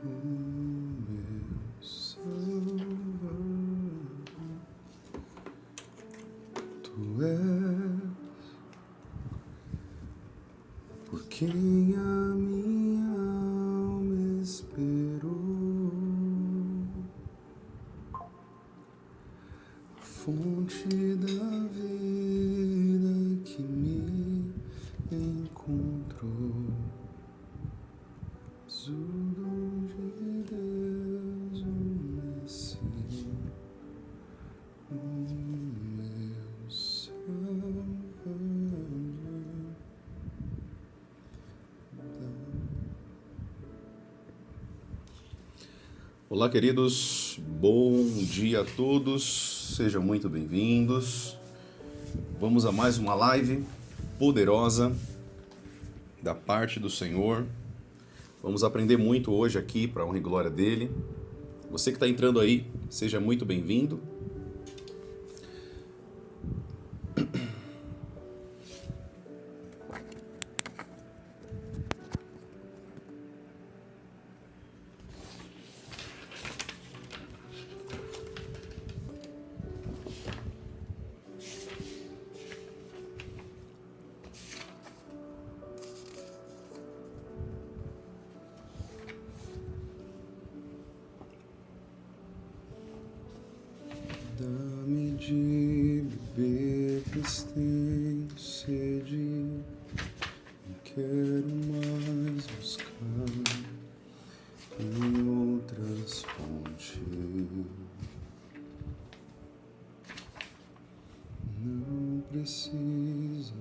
o meu Salvador. Tu és por quem a minha alma esperou, a fonte da vida que me encontrou. És o dom de Deus, o Messias, o meu Salvador. Olá, queridos, bom dia a todos, sejam muito bem-vindos. Vamos a mais uma live poderosa da parte do Senhor. Vamos aprender muito hoje aqui para a honra e glória dele. Você que está entrando aí, seja muito bem-vindo. Dá-me de beber, pois tenho sede, não quero mais buscar em outras fontes. Não precisarei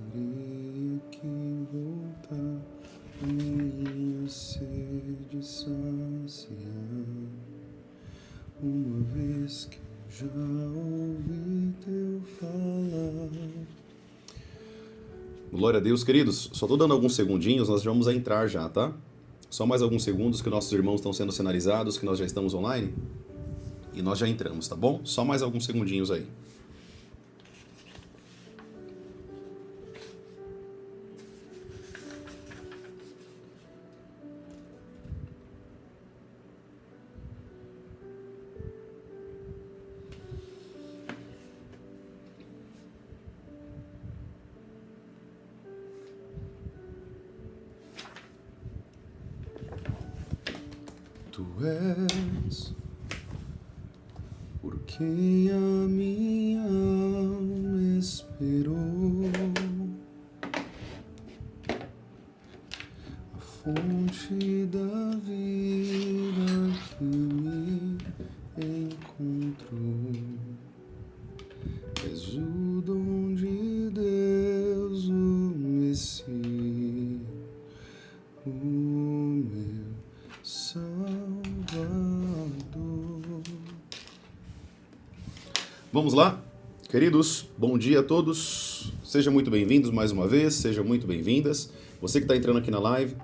aqui voltar, a minha sede saciar, uma vez que já ouvi teu falar. Glória a Deus, queridos. Só estou dando alguns segundinhos, nós vamos entrar já, tá? Só mais alguns segundos que nossos irmãos estão sendo sinalizados, que nós já estamos online. E nós já entramos, tá bom? Só mais alguns segundinhos aí. Tu és por quem a minha alma esperou, a fonte da vida que me encontrou. És o dom de Deus, o Messias, o meu Salvador. Vamos lá, queridos, bom dia a todos, sejam muito bem-vindos mais uma vez, sejam muito bem-vindas. Você que está entrando aqui na live,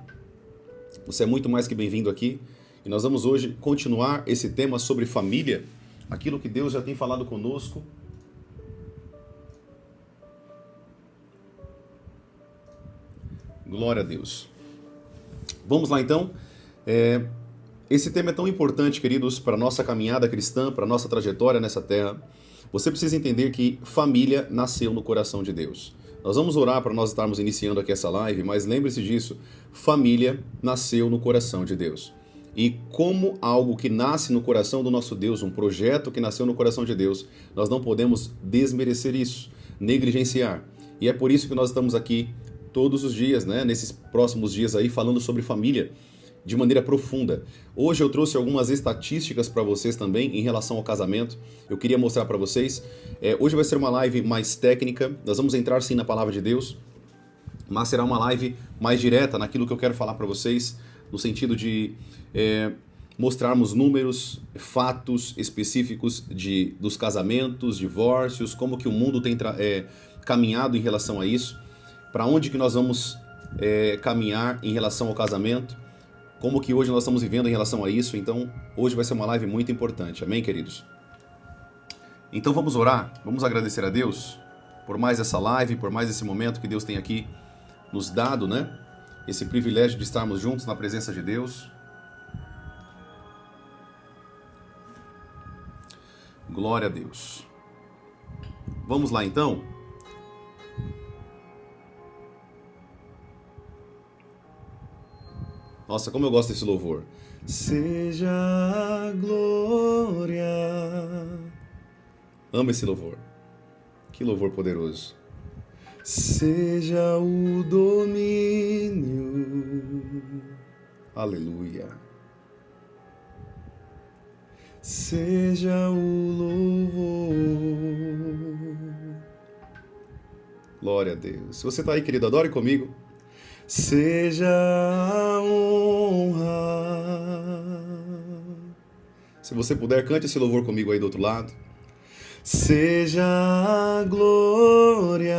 você é muito mais que bem-vindo aqui. E nós vamos hoje continuar esse tema sobre família, aquilo que Deus já tem falado conosco. Glória a Deus. Vamos lá então. Esse tema é tão importante, queridos, para a nossa caminhada cristã, para a nossa trajetória nessa terra. Você precisa entender que família nasceu no coração de Deus. Nós vamos orar para nós estarmos iniciando aqui essa live, mas lembre-se disso, família nasceu no coração de Deus. E como algo que nasce no coração do nosso Deus, um projeto que nasceu no coração de Deus, nós não podemos desmerecer isso, negligenciar. E é por isso que nós estamos aqui todos os dias, né, nesses próximos dias aí, falando sobre família de maneira profunda. Hoje eu trouxe algumas estatísticas para vocês também em relação ao casamento. Eu queria mostrar para vocês. Hoje vai ser uma live mais técnica. Nós vamos entrar sim na palavra de Deus, mas será uma live mais direta naquilo que eu quero falar para vocês, no sentido de mostrarmos números, fatos específicos dos casamentos, divórcios, como que o mundo tem caminhado em relação a isso, para onde que nós vamos caminhar em relação ao casamento, como que hoje nós estamos vivendo em relação a isso. Então, hoje vai ser uma live muito importante. Amém, queridos? Então, vamos orar, vamos agradecer a Deus por mais essa live, por mais esse momento que Deus tem aqui nos dado, né? Esse privilégio de estarmos juntos na presença de Deus. Glória a Deus. Vamos lá então? Nossa, como eu gosto desse louvor. Seja a glória. Amo esse louvor. Que louvor poderoso. Seja o domínio. Aleluia. Seja o louvor. Glória a Deus. Se você está aí, querido, adore comigo. Seja a honra. Se você puder, cante esse louvor comigo aí do outro lado. Seja a glória.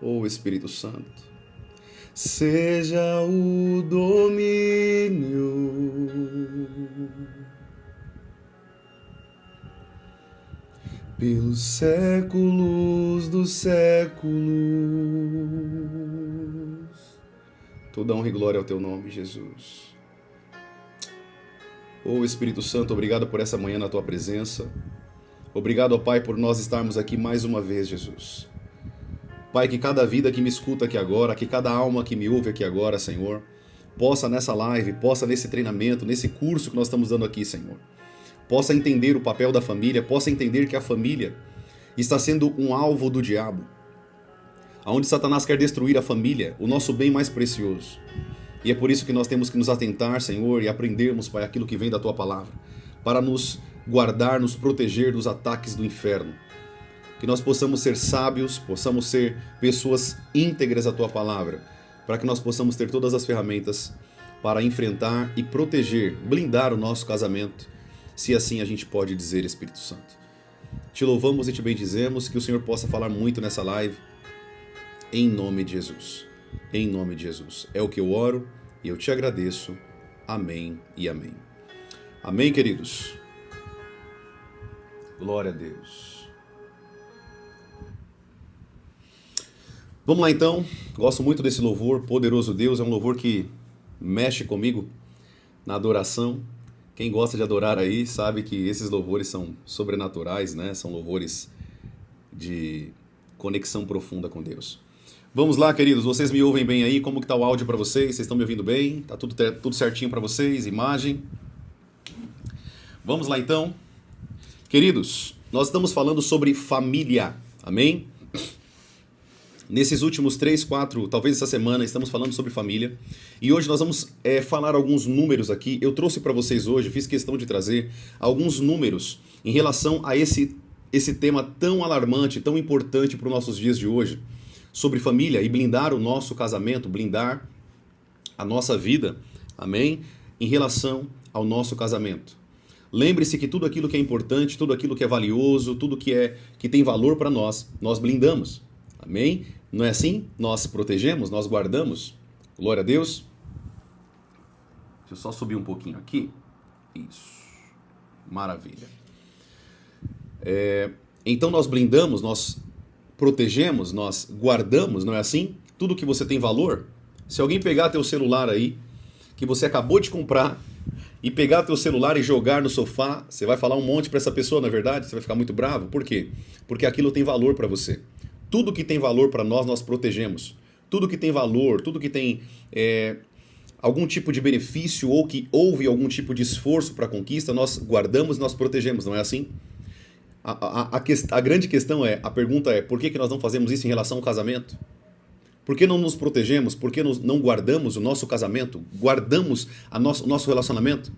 Oh, Espírito Santo. Seja o domínio. Pelos séculos dos séculos. Toda honra e glória ao teu nome, Jesus. Oh, Espírito Santo, obrigado por essa manhã na tua presença. Obrigado, ó Pai, por nós estarmos aqui mais uma vez, Jesus. Pai, que cada vida que me escuta aqui agora, que cada alma que me ouve aqui agora, Senhor, possa nessa live, possa nesse treinamento, nesse curso que nós estamos dando aqui, Senhor, possa entender o papel da família, possa entender que a família está sendo um alvo do diabo, onde Satanás quer destruir a família, o nosso bem mais precioso. E é por isso que nós temos que nos atentar, Senhor, e aprendermos, Pai, aquilo que vem da Tua Palavra, para nos guardar, nos proteger dos ataques do inferno. Que nós possamos ser sábios, possamos ser pessoas íntegras à Tua Palavra, para que nós possamos ter todas as ferramentas para enfrentar e proteger, blindar o nosso casamento, se assim a gente pode dizer, Espírito Santo. Te louvamos e te bendizemos, que o Senhor possa falar muito nessa live, em nome de Jesus. Em nome de Jesus. É o que eu oro e eu te agradeço. Amém e amém. Amém, queridos? Glória a Deus. Vamos lá então. Gosto muito desse louvor, Poderoso Deus. É um louvor que mexe comigo na adoração. Quem gosta de adorar aí sabe que esses louvores são sobrenaturais, né? São louvores de conexão profunda com Deus. Vamos lá, queridos. Vocês me ouvem bem aí? Como que tá o áudio para vocês? Vocês estão me ouvindo bem? Tá tudo certinho para vocês? Imagem? Vamos lá então. Queridos, nós estamos falando sobre família. Amém? Nesses últimos 3, 4, talvez essa semana, estamos falando sobre família. E hoje nós vamos falar alguns números aqui. Eu trouxe para vocês hoje, fiz questão de trazer alguns números em relação a esse tema tão alarmante, tão importante para os nossos dias de hoje, sobre família e blindar o nosso casamento, blindar a nossa vida, amém? Em relação ao nosso casamento. Lembre-se que tudo aquilo que é importante, tudo aquilo que é valioso, tudo que tem valor para nós, nós blindamos, amém? Não é assim? Nós protegemos, nós guardamos. Glória a Deus. Deixa eu só subir um pouquinho aqui. Isso. Maravilha. Então nós blindamos, nós protegemos, nós guardamos, não é assim? Tudo que você tem valor. Se alguém pegar teu celular aí, que você acabou de comprar, e pegar teu celular e jogar no sofá, você vai falar um monte para essa pessoa, na verdade? Você vai ficar muito bravo. Por quê? Porque aquilo tem valor para você. Tudo que tem valor para nós, nós protegemos. Tudo que tem valor, tudo que tem algum tipo de benefício ou que houve algum tipo de esforço para a conquista, nós guardamos e nós protegemos, não é assim? A grande questão a pergunta é, por que nós não fazemos isso em relação ao casamento? Por que não nos protegemos? Por que não guardamos o nosso casamento? Guardamos o nosso relacionamento?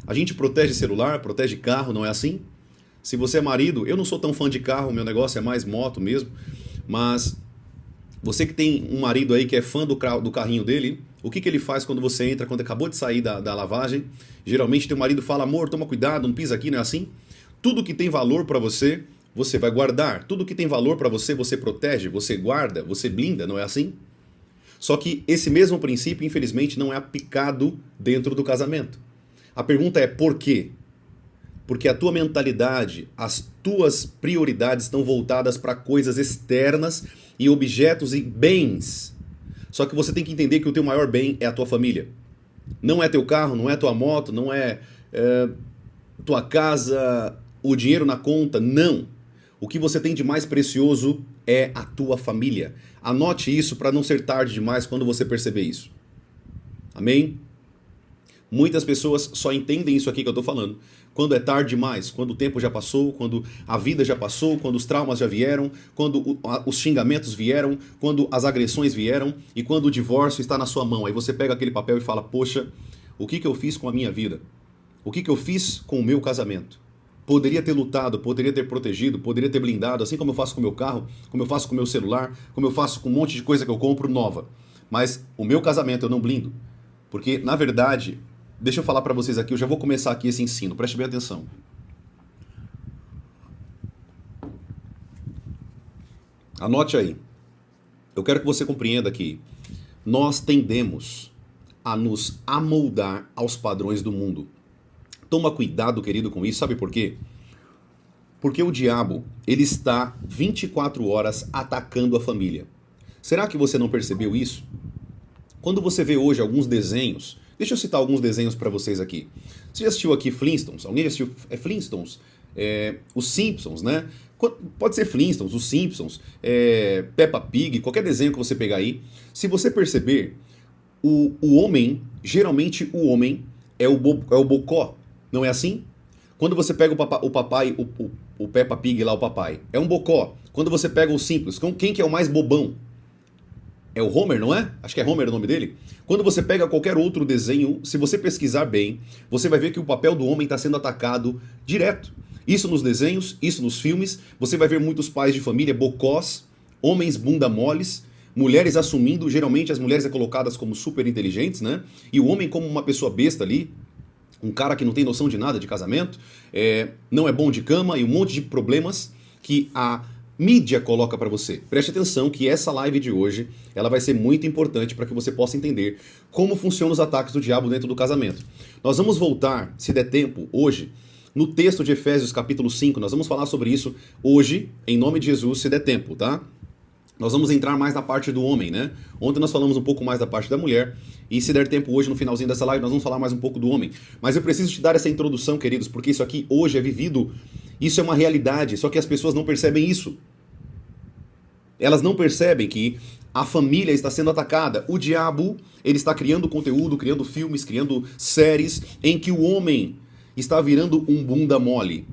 A gente protege celular, protege carro, não é assim? Se você é marido, eu não sou tão fã de carro, meu negócio é mais moto mesmo, mas você que tem um marido aí que é fã do carrinho dele, o que ele faz quando você entra, quando acabou de sair da lavagem? Geralmente teu marido fala, amor, toma cuidado, não pisa aqui, não é assim? Tudo que tem valor para você, você vai guardar. Tudo que tem valor para você, você protege, você guarda, você blinda, não é assim? Só que esse mesmo princípio, infelizmente, não é aplicado dentro do casamento. A pergunta é por quê? Porque a tua mentalidade, as tuas prioridades estão voltadas para coisas externas e objetos e bens. Só que você tem que entender que o teu maior bem é a tua família. Não é teu carro, não é tua moto, não é tua casa, o dinheiro na conta. Não. O que você tem de mais precioso é a tua família. Anote isso para não ser tarde demais quando você perceber isso. Amém? Muitas pessoas só entendem isso aqui que eu estou falando quando é tarde demais, quando o tempo já passou, quando a vida já passou, quando os traumas já vieram, quando os xingamentos vieram, quando as agressões vieram e quando o divórcio está na sua mão. Aí você pega aquele papel e fala, poxa, o que eu fiz com a minha vida? O que eu fiz com o meu casamento? Poderia ter lutado, poderia ter protegido, poderia ter blindado, assim como eu faço com o meu carro, como eu faço com o meu celular, como eu faço com um monte de coisa que eu compro nova. Mas o meu casamento eu não blindo. Porque, na verdade, deixa eu falar para vocês aqui, eu já vou começar aqui esse ensino, preste bem atenção. Anote aí. Eu quero que você compreenda que nós tendemos a nos amoldar aos padrões do mundo. Toma cuidado, querido, com isso, sabe por quê? Porque o diabo, ele está 24 horas atacando a família. Será que você não percebeu isso? Quando você vê hoje alguns desenhos, deixa eu citar alguns desenhos para vocês aqui. Você já assistiu aqui Flintstones? Alguém já assistiu Flintstones? Os Simpsons, né? Pode ser Flintstones, os Simpsons, Peppa Pig, qualquer desenho que você pegar aí. Se você perceber, o homem, geralmente o homem é o bocó, não é assim? Quando você pega o papai, o Peppa Pig lá, o papai, é um bocó. Quando você pega os Simpsons, quem que é o mais bobão? É o Homer, não é? Acho que é Homer o nome dele. Quando você pega qualquer outro desenho, se você pesquisar bem, você vai ver que o papel do homem está sendo atacado direto. Isso nos desenhos, isso nos filmes. Você vai ver muitos pais de família bocós, homens bunda moles, mulheres assumindo, geralmente as mulheres é colocadas como super inteligentes, né? E o homem como uma pessoa besta ali, um cara que não tem noção de nada de casamento, não é bom de cama e um monte de problemas que a mídia coloca para você. Preste atenção que essa live de hoje, ela vai ser muito importante para que você possa entender como funcionam os ataques do diabo dentro do casamento. Nós vamos voltar, se der tempo, hoje, no texto de Efésios capítulo 5, nós vamos falar sobre isso hoje, em nome de Jesus, se der tempo, tá? Nós vamos entrar mais na parte do homem, né? Ontem nós falamos um pouco mais da parte da mulher, e se der tempo hoje, no finalzinho dessa live, nós vamos falar mais um pouco do homem. Mas eu preciso te dar essa introdução, queridos, porque isso aqui hoje é vivido, isso é uma realidade, só que as pessoas não percebem isso. Elas não percebem que a família está sendo atacada. O diabo, ele está criando conteúdo, criando filmes, criando séries, em que o homem está virando um bunda mole.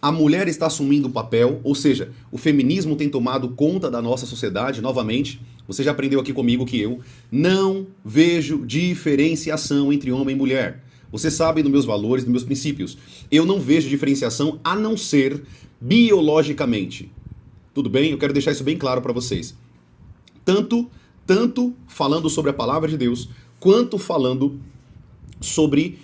A mulher está assumindo o papel, ou seja, o feminismo tem tomado conta da nossa sociedade, novamente. Você já aprendeu aqui comigo que eu não vejo diferenciação entre homem e mulher. Você sabe dos meus valores, dos meus princípios. Eu não vejo diferenciação a não ser biologicamente. Tudo bem? Eu quero deixar isso bem claro para vocês. Tanto falando sobre a palavra de Deus, quanto falando sobre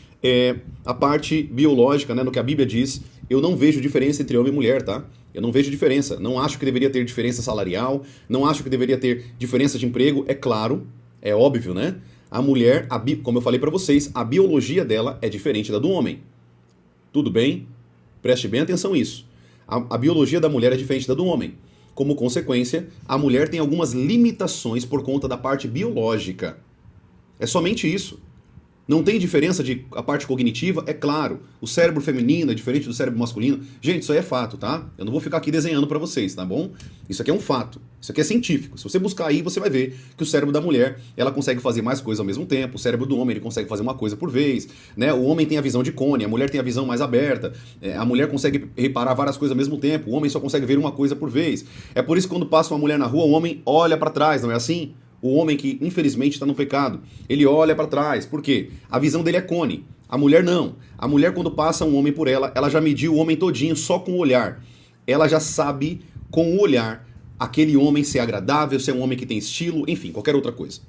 a parte biológica, né, no que a Bíblia diz. Eu não vejo diferença entre homem e mulher, tá? Eu não vejo diferença. Não acho que deveria ter diferença salarial, não acho que deveria ter diferença de emprego. É claro, é óbvio, né? A mulher, como eu falei para vocês, a biologia dela é diferente da do homem. Tudo bem? Preste bem atenção nisso. A biologia da mulher é diferente da do homem. Como consequência, a mulher tem algumas limitações por conta da parte biológica. É somente isso. Não tem diferença de a parte cognitiva, é claro. O cérebro feminino é diferente do cérebro masculino. Gente, isso aí é fato, tá? Eu não vou ficar aqui desenhando pra vocês, tá bom? Isso aqui é um fato. Isso aqui é científico. Se você buscar aí, você vai ver que o cérebro da mulher, ela consegue fazer mais coisas ao mesmo tempo. O cérebro do homem, ele consegue fazer uma coisa por vez, né? O homem tem a visão de cone, a mulher tem a visão mais aberta. A mulher consegue reparar várias coisas ao mesmo tempo. O homem só consegue ver uma coisa por vez. É por isso que quando passa uma mulher na rua, o homem olha pra trás, não é assim? O homem que, infelizmente, está no pecado, ele olha para trás. Por quê? A visão dele é cone. A mulher não. A mulher, quando passa um homem por ela, ela já mediu o homem todinho só com o olhar. Ela já sabe, com o olhar, aquele homem ser agradável, ser um homem que tem estilo, enfim, qualquer outra coisa.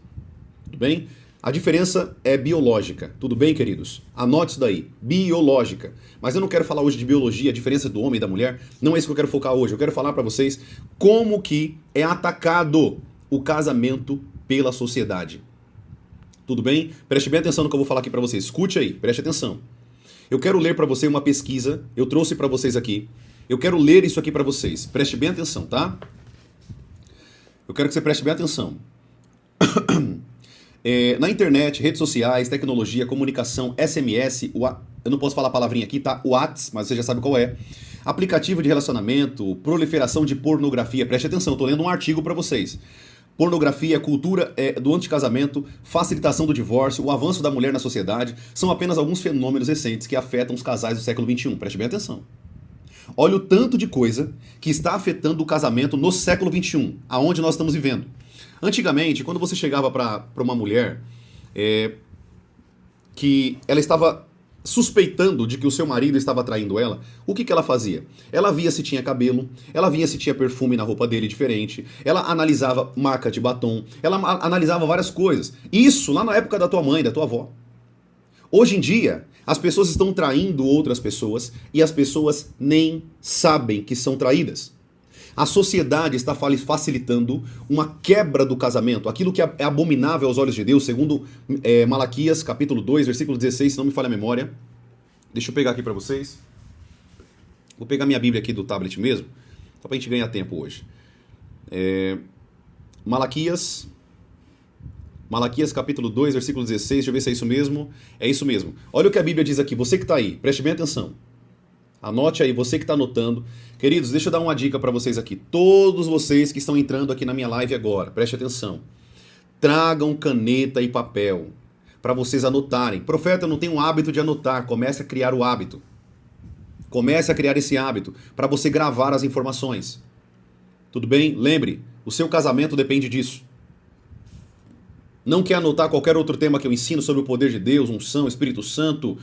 Tudo bem? A diferença é biológica. Tudo bem, queridos? Anote isso daí. Biológica. Mas eu não quero falar hoje de biologia, a diferença do homem e da mulher. Não é isso que eu quero focar hoje. Eu quero falar para vocês como que é atacado o casamento pela sociedade. Tudo bem? Preste bem atenção no que eu vou falar aqui para vocês. Escute aí, preste atenção. Eu quero ler para você uma pesquisa, eu trouxe para vocês aqui. Eu quero ler isso aqui para vocês. Preste bem atenção, tá? Eu quero que você preste bem atenção. Na internet, redes sociais, tecnologia, comunicação, SMS, eu não posso falar a palavrinha aqui, tá? Whats, mas você já sabe qual é. Aplicativo de relacionamento, proliferação de pornografia. Preste atenção, eu tô lendo um artigo para vocês. Pornografia, cultura do anticasamento, facilitação do divórcio, o avanço da mulher na sociedade, são apenas alguns fenômenos recentes que afetam os casais do século XXI. Preste bem atenção. Olha o tanto de coisa que está afetando o casamento no século XXI, aonde nós estamos vivendo. Antigamente, quando você chegava para uma mulher que ela estava suspeitando de que o seu marido estava traindo ela, o que ela fazia? Ela via se tinha cabelo, ela via se tinha perfume na roupa dele diferente, ela analisava marca de batom, ela analisava várias coisas. Isso lá na época da tua mãe, da tua avó. Hoje em dia, as pessoas estão traindo outras pessoas e as pessoas nem sabem que são traídas. A sociedade está facilitando uma quebra do casamento, aquilo que é abominável aos olhos de Deus, segundo Malaquias, capítulo 2, versículo 16, se não me falha a memória. Deixa eu pegar aqui para vocês. Vou pegar minha Bíblia aqui do tablet mesmo, só para a gente ganhar tempo hoje. Malaquias, capítulo 2, versículo 16, deixa eu ver se é isso mesmo. É isso mesmo. Olha o que a Bíblia diz aqui, você que está aí, preste bem atenção. Anote aí, você que está anotando. Queridos, deixa eu dar uma dica para vocês aqui. Todos vocês que estão entrando aqui na minha live agora, preste atenção. Tragam caneta e papel para vocês anotarem. Profeta, eu não tenho um hábito de anotar. Comece a criar o hábito. Comece a criar esse hábito para você gravar as informações. Tudo bem? Lembre, o seu casamento depende disso. Não quer anotar qualquer outro tema que eu ensino sobre o poder de Deus, unção, Espírito Santo,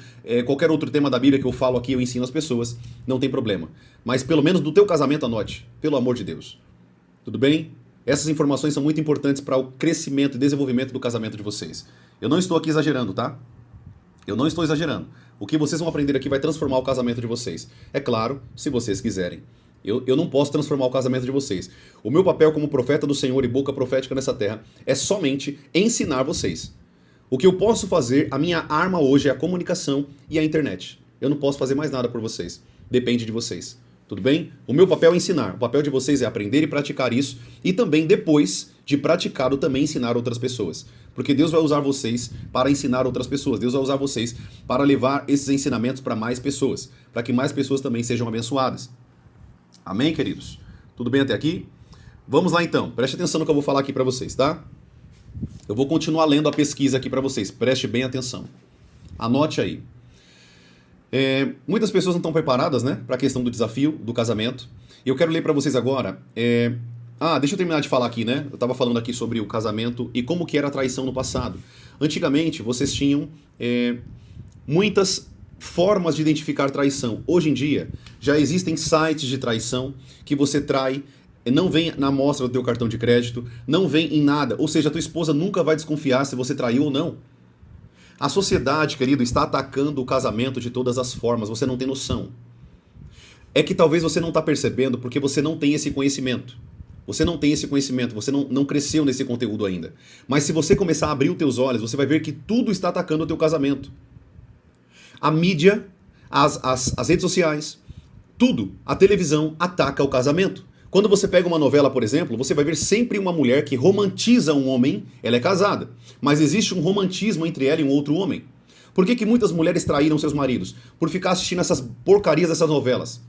qualquer outro tema da Bíblia que eu falo aqui, eu ensino às pessoas, não tem problema. Mas pelo menos do teu casamento anote, pelo amor de Deus. Tudo bem? Essas informações são muito importantes para o crescimento e desenvolvimento do casamento de vocês. Eu não estou aqui exagerando, tá? Eu não estou exagerando. O que vocês vão aprender aqui vai transformar o casamento de vocês. É claro, se vocês quiserem. Eu não posso transformar o casamento de vocês. O meu papel como profeta do Senhor e boca profética nessa terra é somente ensinar vocês. O que eu posso fazer, a minha arma hoje é a comunicação e a internet. Eu não posso fazer mais nada por vocês. Depende de vocês. Tudo bem? O meu papel é ensinar. O papel de vocês é aprender e praticar isso. E também, depois de praticado, também ensinar outras pessoas. Porque Deus vai usar vocês para ensinar outras pessoas. Deus vai usar vocês para levar esses ensinamentos para mais pessoas. Para que mais pessoas também sejam abençoadas. Amém, queridos? Tudo bem até aqui? Vamos lá então, preste atenção no que eu vou falar aqui para vocês, tá? Eu vou continuar lendo a pesquisa aqui para vocês, preste bem atenção. Anote aí. Muitas pessoas não estão preparadas, né, para a questão do desafio do casamento. E eu quero ler para vocês agora. Deixa eu terminar de falar aqui, né? Eu estava falando aqui sobre o casamento e como que era a traição no passado. Antigamente, vocês tinham muitas formas de identificar traição. Hoje em dia, já existem sites de traição que você trai, não vem na amostra do teu cartão de crédito, não vem em nada. Ou seja, a tua esposa nunca vai desconfiar se você traiu ou não. A sociedade, querido, está atacando o casamento de todas as formas, você não tem noção. É que talvez você não está percebendo porque você não tem esse conhecimento. Você não tem esse conhecimento, você não cresceu nesse conteúdo ainda. Mas se você começar a abrir os teus olhos, você vai ver que tudo está atacando o teu casamento. A mídia, as redes sociais, tudo, a televisão ataca o casamento. Quando você pega uma novela, por exemplo, você vai ver sempre uma mulher que romantiza um homem, ela é casada, mas existe um romantismo entre ela e um outro homem. Por que muitas mulheres traíram seus maridos? Por ficar assistindo essas porcarias dessas novelas.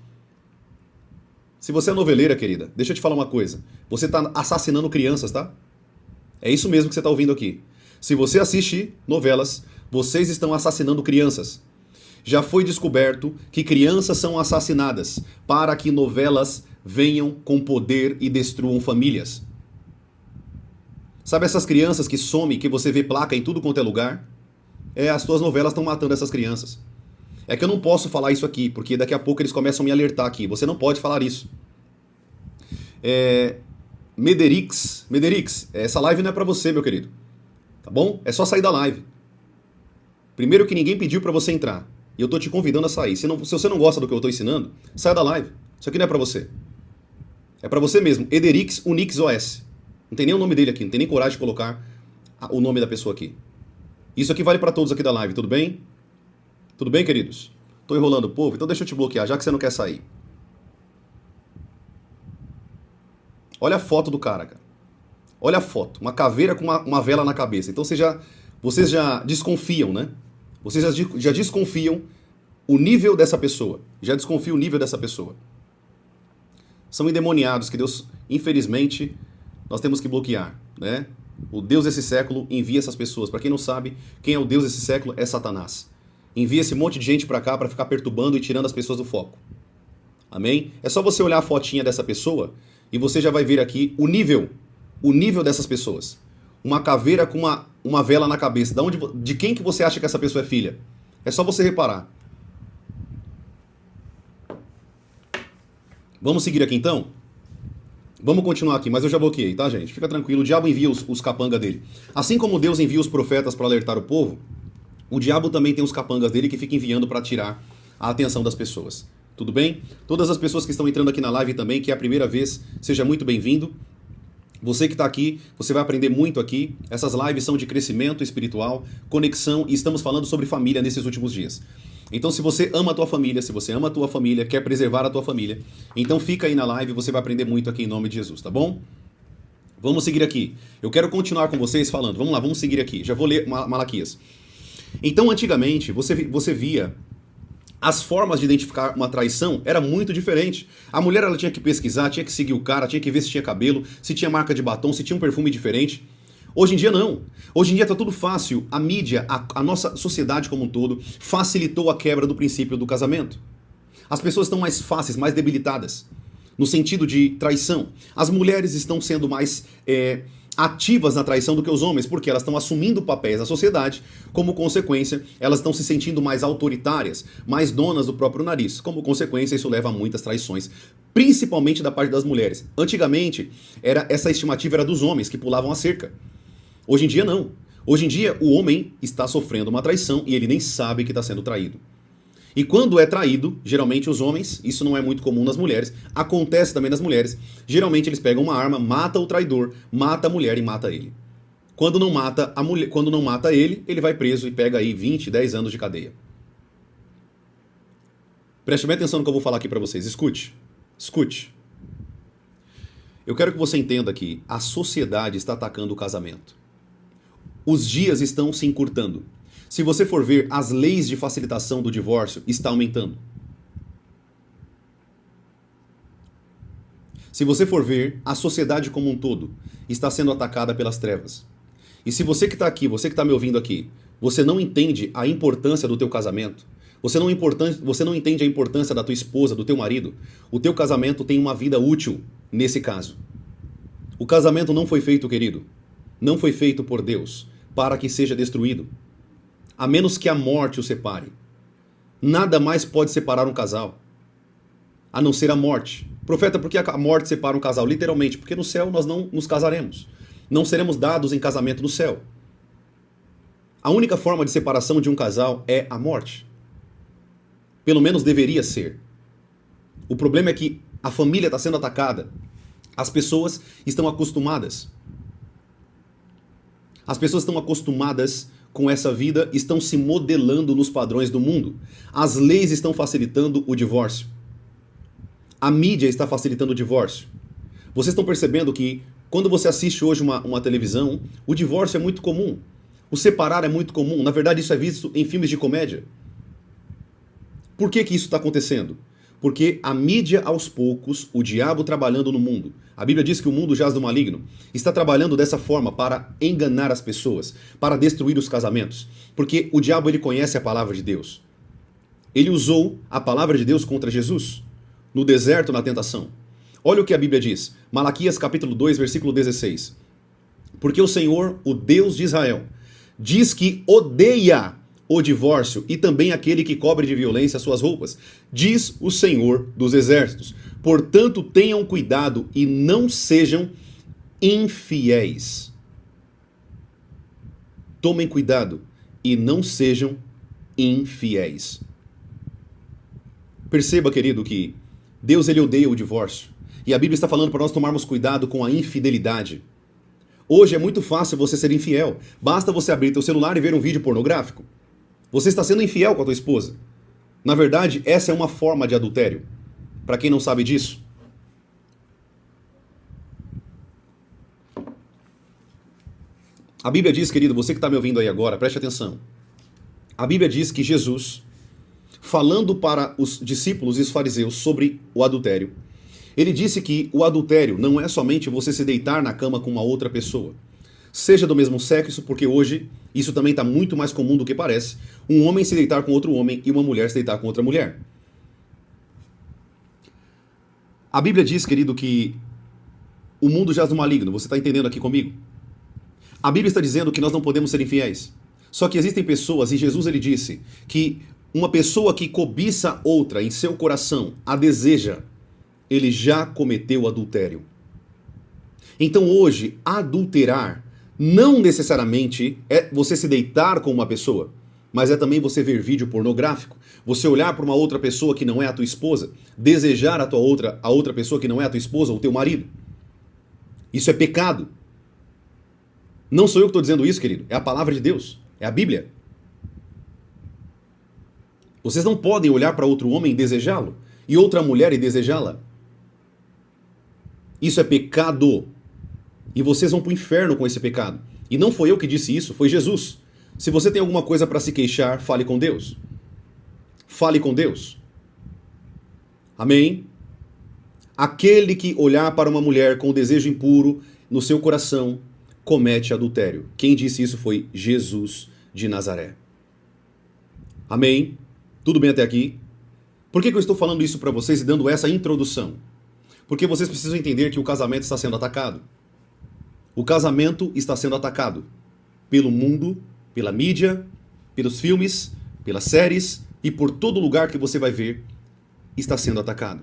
Se você é noveleira, querida, deixa eu te falar uma coisa. Você está assassinando crianças, tá? É isso mesmo que você está ouvindo aqui. Se você assiste novelas, vocês estão assassinando crianças. Já foi descoberto que crianças são assassinadas para que novelas venham com poder e destruam famílias. Sabe essas crianças que somem, que você vê placa em tudo quanto é lugar? As tuas novelas estão matando essas crianças. É que eu não posso falar isso aqui, porque daqui a pouco eles começam a me alertar aqui. Você não pode falar isso. Mederix, essa live não é pra você, meu querido. Tá bom? É só sair da live. Primeiro que ninguém pediu pra você entrar. E eu tô te convidando a sair. Se você não gosta do que eu tô ensinando, saia da live. Isso aqui não é pra você. É pra você mesmo. Ederix Unix OS. Não tem nem o nome dele aqui. Não tem nem coragem de colocar o nome da pessoa aqui. Isso aqui vale pra todos aqui da live, tudo bem? Tudo bem, queridos? Tô enrolando o povo, então deixa eu te bloquear, já que você não quer sair. Olha a foto do cara. Olha a foto. Uma caveira com uma vela na cabeça. Então vocês já desconfiam, né? Vocês já desconfiam o nível dessa pessoa. Já desconfia o nível dessa pessoa. São endemoniados que Deus, infelizmente, nós temos que bloquear, né? O Deus desse século envia essas pessoas. Para quem não sabe, quem é o Deus desse século é Satanás. Envia esse monte de gente para cá para ficar perturbando e tirando as pessoas do foco. Amém? É só você olhar a fotinha dessa pessoa e você já vai ver aqui o nível dessas pessoas. Uma caveira com uma vela na cabeça. De quem que você acha que essa pessoa é filha? É só você reparar. Vamos seguir aqui então? Vamos continuar aqui, mas eu já bloqueei, tá, gente? Fica tranquilo, o diabo envia os capanga dele. Assim como Deus envia os profetas para alertar o povo, o diabo também tem os capangas dele que fica enviando para tirar a atenção das pessoas. Tudo bem? Todas as pessoas que estão entrando aqui na live também, que é a primeira vez, seja muito bem-vindo. Você que está aqui, você vai aprender muito aqui. Essas lives são de crescimento espiritual, conexão, e estamos falando sobre família nesses últimos dias. Então, se você ama a tua família, quer preservar a tua família, então fica aí na live, você vai aprender muito aqui em nome de Jesus, tá bom? Vamos seguir aqui. Eu quero continuar com vocês falando. Vamos lá, vamos seguir aqui. Já vou ler Malaquias. Então, antigamente, você via as formas de identificar uma traição era muito diferente. A mulher ela tinha que pesquisar, tinha que seguir o cara, tinha que ver se tinha cabelo, se tinha marca de batom, se tinha um perfume diferente. Hoje em dia não. Hoje em dia está tudo fácil. A mídia, a nossa sociedade como um todo, facilitou a quebra do princípio do casamento. As pessoas estão mais fáceis, mais debilitadas, no sentido de traição. As mulheres estão sendo mais ativas na traição do que os homens, porque elas estão assumindo papéis na sociedade, como consequência, elas estão se sentindo mais autoritárias, mais donas do próprio nariz. Como consequência, isso leva a muitas traições, principalmente da parte das mulheres. Antigamente, essa estimativa era dos homens que pulavam a cerca. Hoje em dia, não. Hoje em dia, o homem está sofrendo uma traição e ele nem sabe que está sendo traído. E quando é traído, geralmente os homens, isso não é muito comum nas mulheres, acontece também nas mulheres, geralmente eles pegam uma arma, mata o traidor, mata a mulher e mata ele. Quando não mata a mulher, quando não mata ele, ele vai preso e pega aí 20, 10 anos de cadeia. Preste bem atenção no que eu vou falar aqui para vocês. Escute. Escute. Eu quero que você entenda que a sociedade está atacando o casamento. Os dias estão se encurtando. Se você for ver, as leis de facilitação do divórcio estão aumentando. Se você for ver, a sociedade como um todo está sendo atacada pelas trevas. E se você que está aqui, você que está me ouvindo aqui, você não entende a importância do teu casamento, você não entende a importância da tua esposa, do teu marido, o teu casamento tem uma vida útil nesse caso. O casamento não foi feito, querido, não foi feito por Deus para que seja destruído. A menos que a morte o separe. Nada mais pode separar um casal, a não ser a morte. Profeta, por que a morte separa um casal? Literalmente, porque no céu nós não nos casaremos. Não seremos dados em casamento no céu. A única forma de separação de um casal é a morte. Pelo menos deveria ser. O problema é que a família está sendo atacada. As pessoas estão acostumadas. As pessoas estão acostumadas com essa vida, estão se modelando nos padrões do mundo. As leis estão facilitando o divórcio. A mídia está facilitando o divórcio. Vocês estão percebendo que quando você assiste hoje uma televisão, o divórcio é muito comum. O separar é muito comum. Na verdade, isso é visto em filmes de comédia. Por que isso está acontecendo? Porque a mídia, aos poucos, o diabo trabalhando no mundo. A Bíblia diz que o mundo jaz do maligno. Está trabalhando dessa forma para enganar as pessoas, para destruir os casamentos. Porque o diabo ele conhece a palavra de Deus. Ele usou a palavra de Deus contra Jesus, no deserto, na tentação. Olha o que a Bíblia diz. Malaquias capítulo 2, versículo 16. Porque o Senhor, o Deus de Israel, diz que odeia o divórcio e também aquele que cobre de violência as suas roupas, diz o Senhor dos Exércitos. Portanto, tenham cuidado e não sejam infiéis. Tomem cuidado e não sejam infiéis. Perceba, querido, que Deus ele odeia o divórcio. E a Bíblia está falando para nós tomarmos cuidado com a infidelidade. Hoje é muito fácil você ser infiel. Basta você abrir teu celular e ver um vídeo pornográfico. Você está sendo infiel com a tua esposa. Na verdade, essa é uma forma de adultério. Para quem não sabe disso. A Bíblia diz, querido, você que está me ouvindo aí agora, preste atenção. A Bíblia diz que Jesus falando para os discípulos e os fariseus sobre o adultério, ele disse que o adultério não é somente você se deitar na cama com uma outra pessoa, seja do mesmo sexo, porque hoje isso também está muito mais comum do que parece, um homem se deitar com outro homem e uma mulher se deitar com outra mulher. A Bíblia diz, querido, que o mundo jaz no maligno. Você está entendendo aqui comigo? A Bíblia está dizendo que nós não podemos ser infiéis. Só que existem pessoas, e Jesus ele disse, que uma pessoa que cobiça outra em seu coração, a deseja, ele já cometeu adultério. Então hoje, adulterar não necessariamente é você se deitar com uma pessoa, mas é também você ver vídeo pornográfico, você olhar para uma outra pessoa que não é a tua esposa, desejar a outra pessoa que não é a tua esposa ou o teu marido. Isso é pecado. Não sou eu que estou dizendo isso, querido. É a palavra de Deus. É a Bíblia. Vocês não podem olhar para outro homem e desejá-lo, e outra mulher e desejá-la. Isso é pecado. E vocês vão para o inferno com esse pecado. E não foi eu que disse isso, foi Jesus. Se você tem alguma coisa para se queixar, fale com Deus. Fale com Deus. Amém? Aquele que olhar para uma mulher com desejo impuro no seu coração, comete adultério. Quem disse isso foi Jesus de Nazaré. Amém? Tudo bem até aqui? Por que eu estou falando isso para vocês e dando essa introdução? Porque vocês precisam entender que o casamento está sendo atacado. O casamento está sendo atacado pelo mundo, pela mídia, pelos filmes, pelas séries e por todo lugar que você vai ver, está sendo atacado.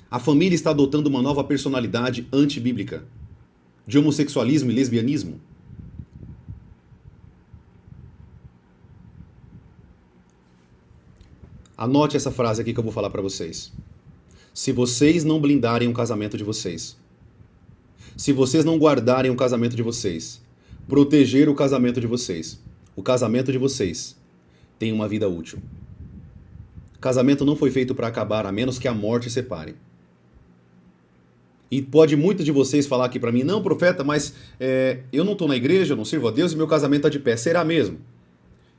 A família está adotando uma nova personalidade antibíblica, de homossexualismo e lesbianismo. Anote essa frase aqui que eu vou falar para vocês. Se vocês não blindarem o casamento de vocês, se vocês não guardarem o casamento de vocês, proteger o casamento de vocês, o casamento de vocês tem uma vida útil. Casamento não foi feito para acabar, a menos que a morte separe. E pode muitos de vocês falar aqui para mim, não, profeta, mas eu não estou na igreja, eu não sirvo a Deus e meu casamento está de pé. Será mesmo?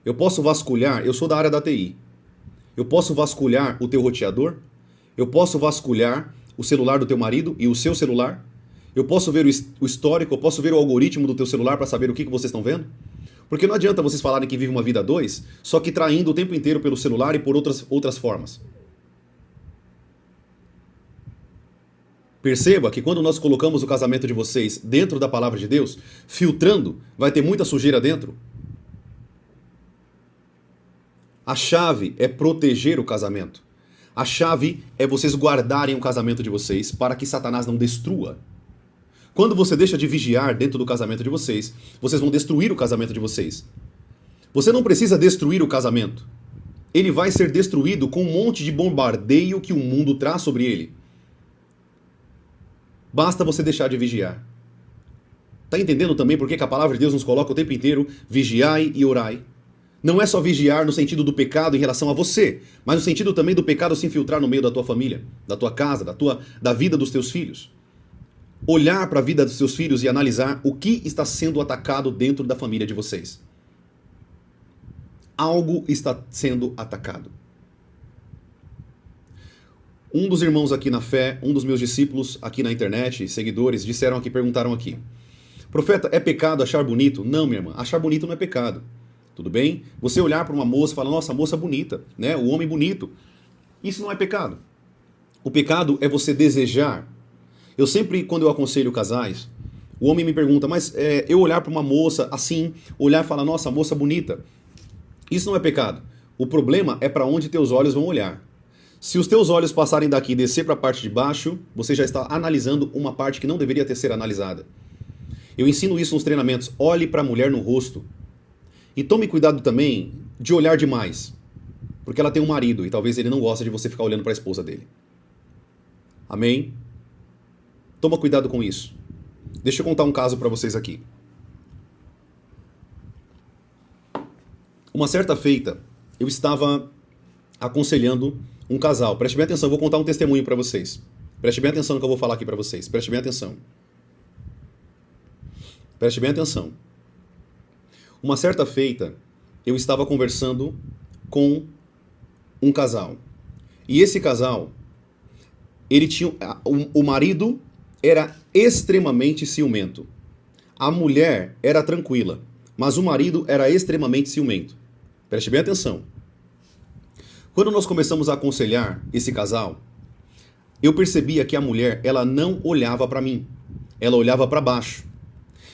Eu posso vasculhar, eu sou da área da TI, eu posso vasculhar o teu roteador? Eu posso vasculhar o celular do teu marido e o seu celular? Eu posso ver o histórico, eu posso ver o algoritmo do teu celular para saber o que vocês estão vendo? Porque não adianta vocês falarem que vivem uma vida a dois, só que traindo o tempo inteiro pelo celular e por outras formas. Perceba que quando nós colocamos o casamento de vocês dentro da palavra de Deus, filtrando, vai ter muita sujeira dentro. A chave é proteger o casamento. A chave é vocês guardarem o casamento de vocês para que Satanás não destrua. Quando você deixa de vigiar dentro do casamento de vocês, vocês vão destruir o casamento de vocês. Você não precisa destruir o casamento. Ele vai ser destruído com um monte de bombardeio que o mundo traz sobre ele. Basta você deixar de vigiar. Tá entendendo também por que a palavra de Deus nos coloca o tempo inteiro vigiai e orai? Não é só vigiar no sentido do pecado em relação a você, mas no sentido também do pecado se infiltrar no meio da tua família, da tua casa, da vida dos teus filhos. Olhar para a vida dos seus filhos e analisar o que está sendo atacado dentro da família de vocês. Algo está sendo atacado. Um dos irmãos aqui na fé, um dos meus discípulos aqui na internet, seguidores, perguntaram aqui. Profeta, é pecado achar bonito? Não, minha irmã, achar bonito não é pecado. Tudo bem? Você olhar para uma moça e falar, nossa, moça bonita, né? O homem bonito. Isso não é pecado. O pecado é você desejar. Eu sempre, quando eu aconselho casais, o homem me pergunta, mas eu olhar para uma moça assim, olhar e falar, nossa, moça bonita. Isso não é pecado. O problema é para onde teus olhos vão olhar. Se os teus olhos passarem daqui e descer para a parte de baixo, você já está analisando uma parte que não deveria ter sido analisada. Eu ensino isso nos treinamentos. Olhe para a mulher no rosto. E tome cuidado também de olhar demais. Porque ela tem um marido e talvez ele não goste de você ficar olhando para a esposa dele. Amém? Toma cuidado com isso. Deixa eu contar um caso para vocês aqui. Uma certa feita, eu estava aconselhando um casal. Preste bem atenção, eu vou contar um testemunho para vocês. Preste bem atenção no que eu vou falar aqui para vocês. Preste bem atenção. Preste bem atenção. Uma certa feita, eu estava conversando com um casal. E esse casal, ele tinha, o marido era extremamente ciumento. A mulher era tranquila, mas o marido era extremamente ciumento. Preste bem atenção. Quando nós começamos a aconselhar esse casal, eu percebia que a mulher, ela não olhava para mim, ela olhava para baixo.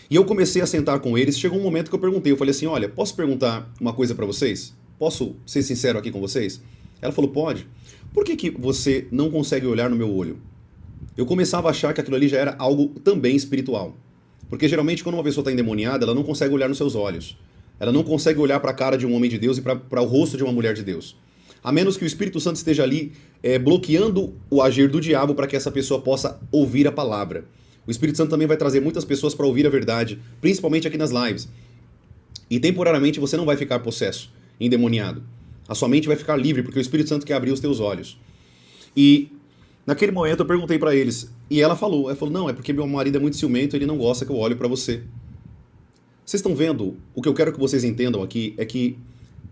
E eu comecei a sentar com eles, chegou um momento que eu perguntei, eu falei assim, olha, posso perguntar uma coisa para vocês? Posso ser sincero aqui com vocês? Ela falou, pode. Por que você não consegue olhar no meu olho? Eu começava a achar que aquilo ali já era algo também espiritual. Porque geralmente quando uma pessoa está endemoniada, ela não consegue olhar nos seus olhos. Ela não consegue olhar para a cara de um homem de Deus e para o rosto de uma mulher de Deus. A menos que o Espírito Santo esteja ali bloqueando o agir do diabo para que essa pessoa possa ouvir a palavra. O Espírito Santo também vai trazer muitas pessoas para ouvir a verdade, principalmente aqui nas lives. E temporariamente você não vai ficar possesso, endemoniado. A sua mente vai ficar livre, porque o Espírito Santo quer abrir os teus olhos. E naquele momento eu perguntei para eles, e ela falou, não, é porque meu marido é muito ciumento, ele não gosta que eu olhe para você. Vocês estão vendo? O que eu quero que vocês entendam aqui é que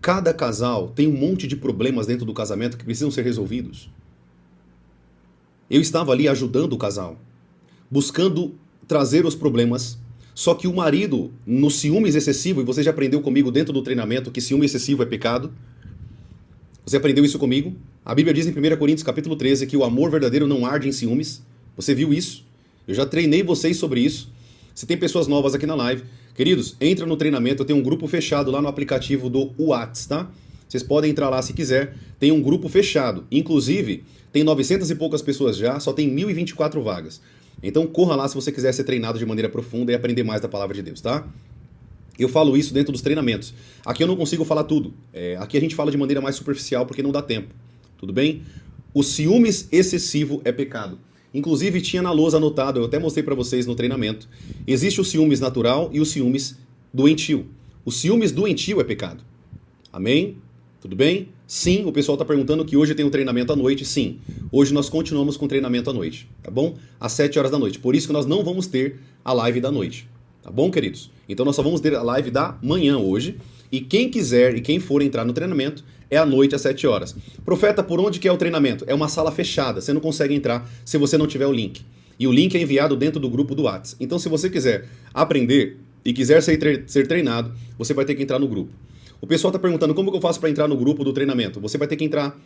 cada casal tem um monte de problemas dentro do casamento que precisam ser resolvidos. Eu estava ali ajudando o casal, buscando trazer os problemas, só que o marido, no ciúmes excessivo, e você já aprendeu comigo dentro do treinamento que ciúme excessivo é pecado. Você aprendeu isso comigo? A Bíblia diz em 1 Coríntios capítulo 13 que o amor verdadeiro não arde em ciúmes. Você viu isso? Eu já treinei vocês sobre isso. Se tem pessoas novas aqui na live, queridos, entra no treinamento, eu tenho um grupo fechado lá no aplicativo do Whats, tá? Vocês podem entrar lá se quiser, tem um grupo fechado. Inclusive, tem 900 e poucas pessoas já, só tem 1.024 vagas. Então corra lá se você quiser ser treinado de maneira profunda e aprender mais da palavra de Deus, tá? Eu falo isso dentro dos treinamentos. Aqui eu não consigo falar tudo. Aqui a gente fala de maneira mais superficial porque não dá tempo. Tudo bem? O ciúmes excessivo é pecado. Inclusive tinha na lousa anotado, eu até mostrei para vocês no treinamento. Existe o ciúmes natural e o ciúmes doentio. O ciúmes doentio é pecado. Amém? Tudo bem? Sim, o pessoal está perguntando que hoje tem um treinamento à noite. Sim, hoje nós continuamos com o treinamento à noite, tá bom? Às 7 horas da noite. Por isso que nós não vamos ter a live da noite, tá bom, queridos? Então nós só vamos ter a live da manhã hoje. E quem quiser e quem for entrar no treinamento é à noite às 7 horas. Profeta, por onde que é o treinamento? É uma sala fechada, você não consegue entrar se você não tiver o link. E o link é enviado dentro do grupo do Whats. Então se você quiser aprender e quiser ser treinado, você vai ter que entrar no grupo. O pessoal está perguntando como que eu faço para entrar no grupo do treinamento. Você vai ter que entrar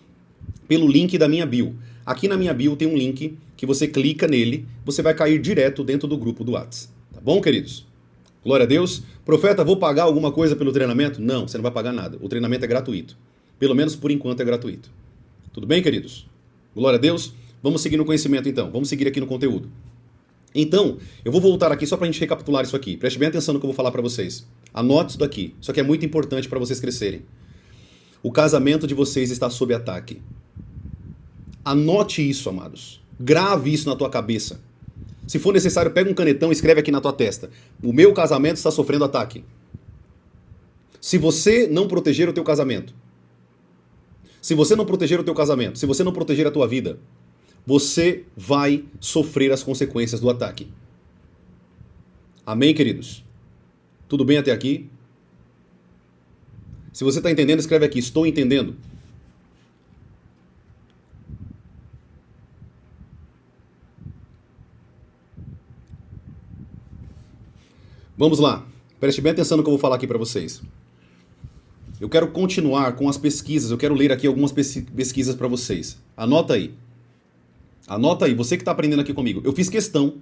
pelo link da minha bio. Aqui na minha bio tem um link que você clica nele, você vai cair direto dentro do grupo do Whats. Tá bom, queridos? Glória a Deus. Profeta, vou pagar alguma coisa pelo treinamento? Não, você não vai pagar nada. O treinamento é gratuito. Pelo menos por enquanto é gratuito. Tudo bem, queridos? Glória a Deus. Vamos seguir no conhecimento então. Vamos seguir aqui no conteúdo. Então, eu vou voltar aqui só para a gente recapitular isso aqui. Preste bem atenção no que eu vou falar para vocês. Anote isso daqui. Isso aqui é muito importante para vocês crescerem. O casamento de vocês está sob ataque. Anote isso, amados. Grave isso na tua cabeça. Se for necessário, pega um canetão e escreve aqui na tua testa. O meu casamento está sofrendo ataque. Se você não proteger o teu casamento, se você não proteger o teu casamento, se você não proteger a tua vida, você vai sofrer as consequências do ataque. Amém, queridos? Tudo bem até aqui? Se você está entendendo, escreve aqui, estou entendendo. Vamos lá. Preste bem atenção no que eu vou falar aqui para vocês. Eu quero continuar com as pesquisas, eu quero ler aqui algumas pesquisas para vocês. Anota aí. Anota aí, você que está aprendendo aqui comigo. Eu fiz questão.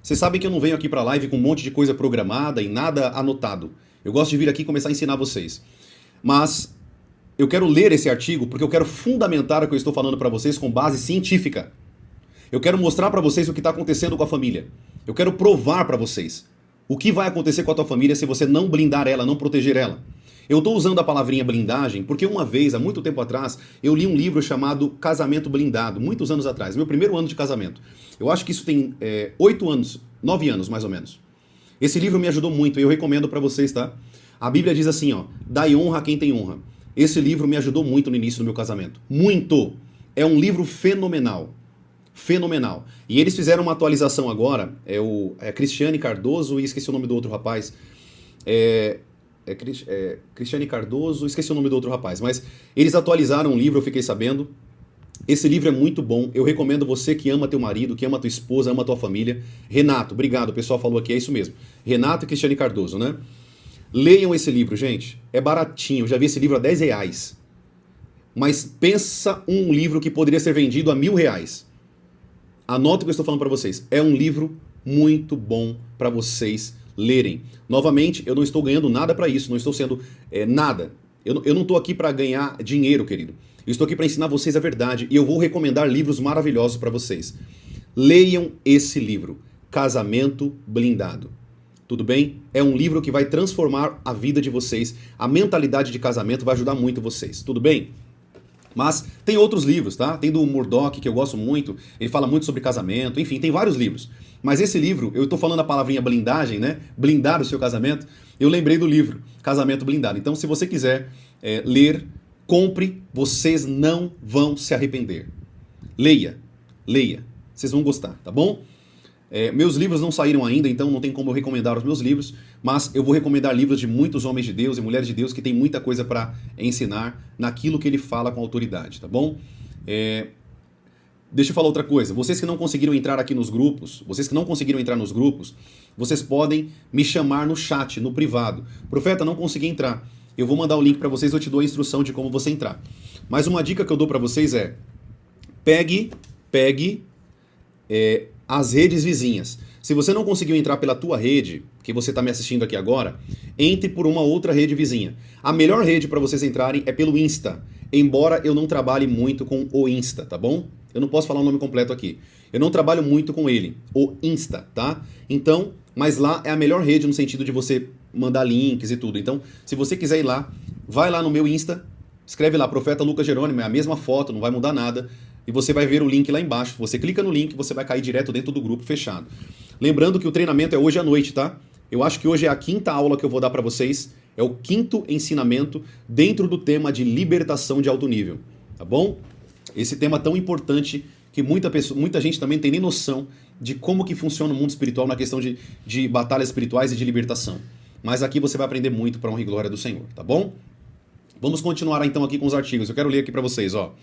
Vocês sabem que eu não venho aqui para a live com um monte de coisa programada e nada anotado. Eu gosto de vir aqui e começar a ensinar vocês. Mas eu quero ler esse artigo porque eu quero fundamentar o que eu estou falando para vocês com base científica. Eu quero mostrar para vocês o que está acontecendo com a família. Eu quero provar para vocês o que vai acontecer com a tua família se você não blindar ela, não proteger ela. Eu estou usando a palavrinha blindagem porque uma vez, há muito tempo atrás, eu li um livro chamado Casamento Blindado, muitos anos atrás, meu primeiro ano de casamento. Eu acho que isso tem 8 anos, 9 anos mais ou menos. Esse livro me ajudou muito e eu recomendo para vocês, tá? A Bíblia diz assim, ó, dai honra a quem tem honra. Esse livro me ajudou muito no início do meu casamento. Muito! É um livro fenomenal. Fenomenal. E eles fizeram uma atualização agora, Cristiane Cardoso e esqueci o nome do outro rapaz. Cristiane Cardoso, esqueci o nome do outro rapaz, mas eles atualizaram um livro, eu fiquei sabendo. Esse livro é muito bom, eu recomendo você que ama teu marido, que ama tua esposa, ama tua família. Renato, obrigado, o pessoal falou aqui, é isso mesmo. Renato e Cristiane Cardoso, né? Leiam esse livro, gente, é baratinho, eu já vi esse livro a R$10. Mas pensa um livro que poderia ser vendido a R$1.000. Anota o que eu estou falando para vocês, é um livro muito bom para vocês lerem. Novamente, eu não estou ganhando nada para isso, não estou sendo nada. Eu não estou aqui para ganhar dinheiro, querido. Eu estou aqui para ensinar vocês a verdade e eu vou recomendar livros maravilhosos para vocês. Leiam esse livro, Casamento Blindado. Tudo bem? É um livro que vai transformar a vida de vocês. A mentalidade de casamento vai ajudar muito vocês. Tudo bem? Mas tem outros livros, tá? Tem do Murdoch, que eu gosto muito. Ele fala muito sobre casamento. Enfim, tem vários livros. Mas esse livro, eu estou falando a palavrinha blindagem, né? Blindar o seu casamento. Eu lembrei do livro, Casamento Blindado. Então, se você quiser ler, compre. Vocês não vão se arrepender. Leia. Leia. Vocês vão gostar, tá bom? Meus livros não saíram ainda, então não tem como eu recomendar os meus livros, mas eu vou recomendar livros de muitos homens de Deus e mulheres de Deus que têm muita coisa para ensinar naquilo que ele fala com autoridade, tá bom? Deixa eu falar outra coisa. Vocês que não conseguiram entrar aqui nos grupos, vocês podem me chamar no chat, no privado. Profeta, não consegui entrar. Eu vou mandar o link para vocês, eu te dou a instrução de como você entrar. Mas uma dica que eu dou para vocês é: pegue as redes vizinhas. Se você não conseguiu entrar pela tua rede, que você está me assistindo aqui agora, entre por uma outra rede vizinha. A melhor rede para vocês entrarem é pelo Insta, embora eu não trabalhe muito com o Insta, tá bom? Eu não posso falar o nome completo aqui. Eu não trabalho muito com ele, o Insta, tá? Então, mas lá é a melhor rede no sentido de você mandar links e tudo. Então, se você quiser ir lá, vai lá no meu Insta, escreve lá, Profeta Lucas Jerônimo, é a mesma foto, não vai mudar nada. E você vai ver o link lá embaixo. Você clica no link, você vai cair direto dentro do grupo fechado. Lembrando que o treinamento é hoje à noite, tá? Eu acho que hoje é a 5ª aula que eu vou dar para vocês. É o 5º ensinamento dentro do tema de libertação de alto nível. Tá bom? Esse tema tão importante que muita gente também tem nem noção de como que funciona o mundo espiritual na questão de batalhas espirituais e de libertação. Mas aqui você vai aprender muito para a honra e glória do Senhor, tá bom? Vamos continuar então aqui com os artigos. Eu quero ler aqui para vocês, ó.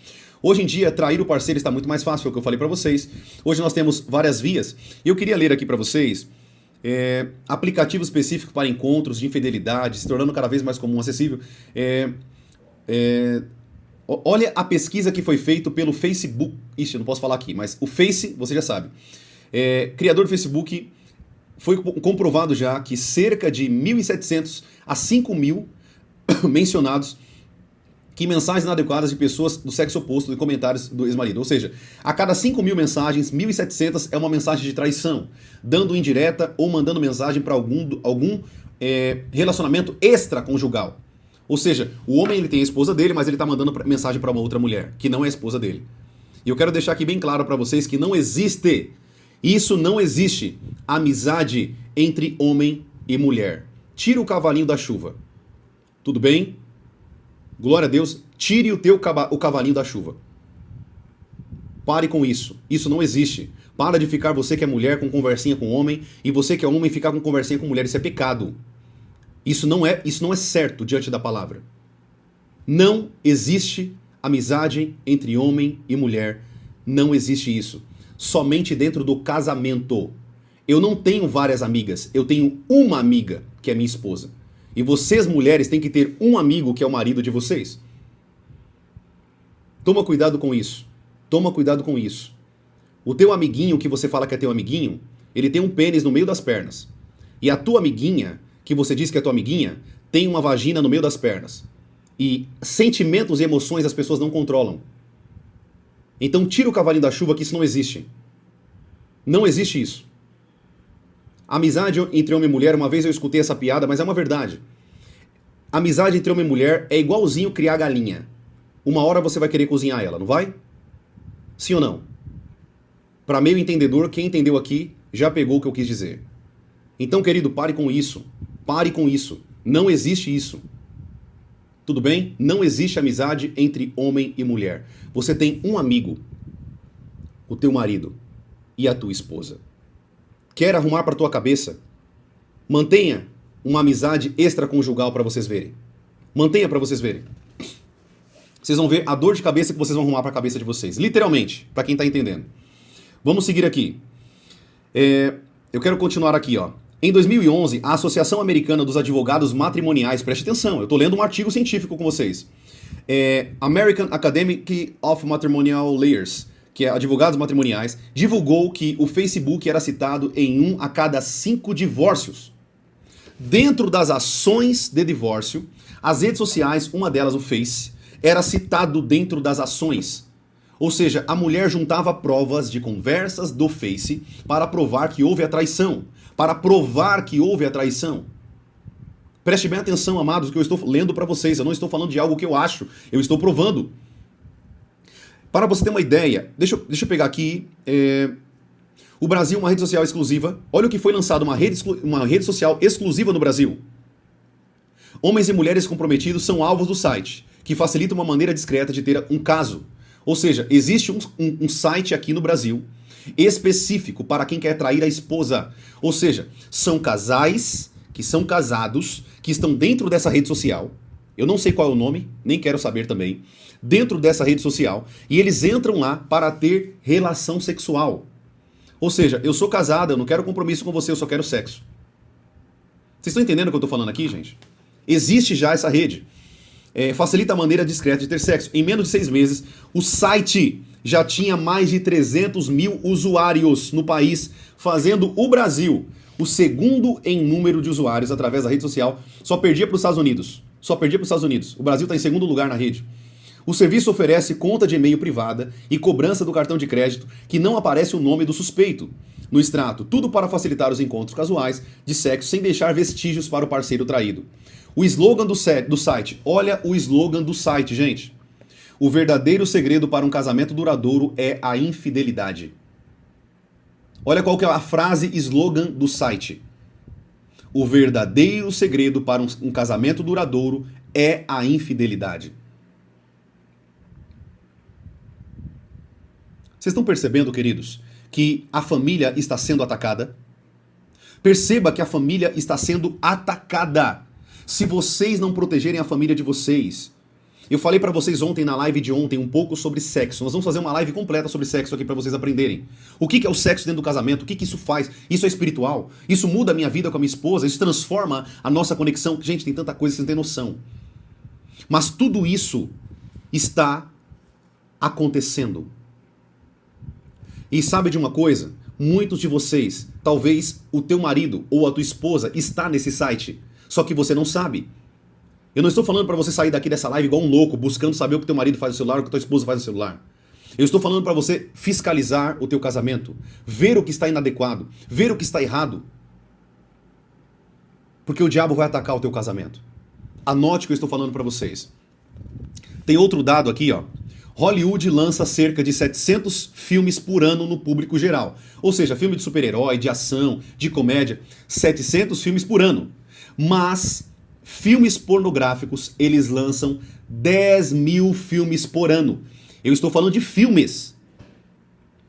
Hoje em dia, trair o parceiro está muito mais fácil, é o que eu falei para vocês. Hoje nós temos várias vias. E eu queria ler aqui para vocês aplicativo específico para encontros de infidelidade, se tornando cada vez mais comum, acessível. Olha a pesquisa que foi feita pelo Facebook. Ixi, eu não posso falar aqui, mas o Face, você já sabe. Criador do Facebook, foi comprovado já que cerca de 1.700 a 5.000 mencionados que mensagens inadequadas de pessoas do sexo oposto em comentários do ex-marido. Ou seja, a cada 5.000 mensagens, 1.700 é uma mensagem de traição, dando indireta ou mandando mensagem para algum relacionamento extraconjugal. Ou seja, o homem ele tem a esposa dele, mas ele está mandando mensagem para uma outra mulher, que não é a esposa dele. E eu quero deixar aqui bem claro para vocês que não existe, isso não existe, amizade entre homem e mulher. Tira o cavalinho da chuva. Tudo bem? Glória a Deus, tire o cavalinho da chuva. Pare com isso. Isso não existe. Para de ficar você que é mulher com conversinha com homem e você que é homem ficar com conversinha com mulher. Isso é pecado. Isso não é certo diante da palavra. Não existe amizade entre homem e mulher. Não existe isso. Somente dentro do casamento. Eu não tenho várias amigas. Eu tenho uma amiga, que é minha esposa. E vocês, mulheres, têm que ter um amigo que é o marido de vocês. Toma cuidado com isso. Toma cuidado com isso. O teu amiguinho, que você fala que é teu amiguinho, ele tem um pênis no meio das pernas. E a tua amiguinha, que você diz que é tua amiguinha, tem uma vagina no meio das pernas. E sentimentos e emoções as pessoas não controlam. Então tira o cavalinho da chuva que isso não existe. Não existe isso. Amizade entre homem e mulher, uma vez eu escutei essa piada, mas é uma verdade. Amizade entre homem e mulher é igualzinho criar galinha. Uma hora você vai querer cozinhar ela, não vai? Sim ou não? Para meio entendedor, quem entendeu aqui já pegou o que eu quis dizer. Então, querido, pare com isso. Pare com isso. Não existe isso. Tudo bem? Não existe amizade entre homem e mulher. Você tem um amigo, o teu marido e a tua esposa. Quer arrumar para tua cabeça? Mantenha uma amizade extraconjugal para vocês verem. Mantenha para vocês verem. Vocês vão ver a dor de cabeça que vocês vão arrumar para a cabeça de vocês. Literalmente, para quem está entendendo. Vamos seguir aqui. Eu quero continuar aqui, ó. Em 2011, a Associação Americana dos Advogados Matrimoniais, preste atenção, eu estou lendo um artigo científico com vocês. American Academy of Matrimonial Lawyers, que é advogados matrimoniais, divulgou que o Facebook era citado em 1 a cada 5 divórcios. Dentro das ações de divórcio, as redes sociais, uma delas o Face, era citado dentro das ações. Ou seja, a mulher juntava provas de conversas do Face para provar que houve a traição. Para provar que houve a traição. Preste bem atenção, amados, que eu estou lendo para vocês. Eu não estou falando de algo que eu acho. Eu estou provando. Para você ter uma ideia, deixa eu pegar aqui. O Brasil, uma rede social exclusiva. Olha o que foi lançado, uma rede social exclusiva no Brasil. Homens e mulheres comprometidos são alvos do site, que facilita uma maneira discreta de ter um caso. Ou seja, existe um site aqui no Brasil específico para quem quer trair a esposa. Ou seja, são casais que são casados, que estão dentro dessa rede social. Eu não sei qual é o nome, nem quero saber também. Dentro dessa rede social. E eles entram lá para ter relação sexual. Ou seja, eu sou casada, eu não quero compromisso com você, eu só quero sexo. Vocês estão entendendo o que eu estou falando aqui, gente? Existe já essa rede. Facilita a maneira discreta de ter sexo. Em menos de 6 meses, o site já tinha mais de 300 mil usuários no país, fazendo o Brasil o segundo em número de usuários através da rede social. Só perdia para os Estados Unidos. O Brasil está em segundo lugar na rede. O serviço oferece conta de e-mail privada e cobrança do cartão de crédito que não aparece o nome do suspeito no extrato. Tudo para facilitar os encontros casuais de sexo sem deixar vestígios para o parceiro traído. O slogan do site. Olha o slogan do site, gente. O verdadeiro segredo para um casamento duradouro é a infidelidade. Olha qual que é a frase slogan do site. O verdadeiro segredo para um casamento duradouro é a infidelidade. Vocês estão percebendo, queridos, que a família está sendo atacada? Perceba que a família está sendo atacada. Se vocês não protegerem a família de vocês. Eu falei pra vocês ontem, na live de ontem, um pouco sobre sexo. Nós vamos fazer uma live completa sobre sexo aqui pra vocês aprenderem. O que é o sexo dentro do casamento? O que isso faz? Isso é espiritual? Isso muda a minha vida com a minha esposa? Isso transforma a nossa conexão? Gente, tem tanta coisa que vocês não têm noção. Mas tudo isso está acontecendo. E sabe de uma coisa? Muitos de vocês, talvez o teu marido ou a tua esposa está nesse site, só que você não sabe. Eu não estou falando para você sair daqui dessa live igual um louco, buscando saber o que teu marido faz no celular, o que tua esposa faz no celular. Eu estou falando para você fiscalizar o teu casamento, ver o que está inadequado, ver o que está errado. Porque o diabo vai atacar o teu casamento. Anote o que eu estou falando para vocês. Tem outro dado aqui, ó. Hollywood lança cerca de 700 filmes por ano no público geral. Ou seja, filme de super-herói, de ação, de comédia. 700 filmes por ano. Mas filmes pornográficos, eles lançam 10 mil filmes por ano. Eu estou falando de filmes.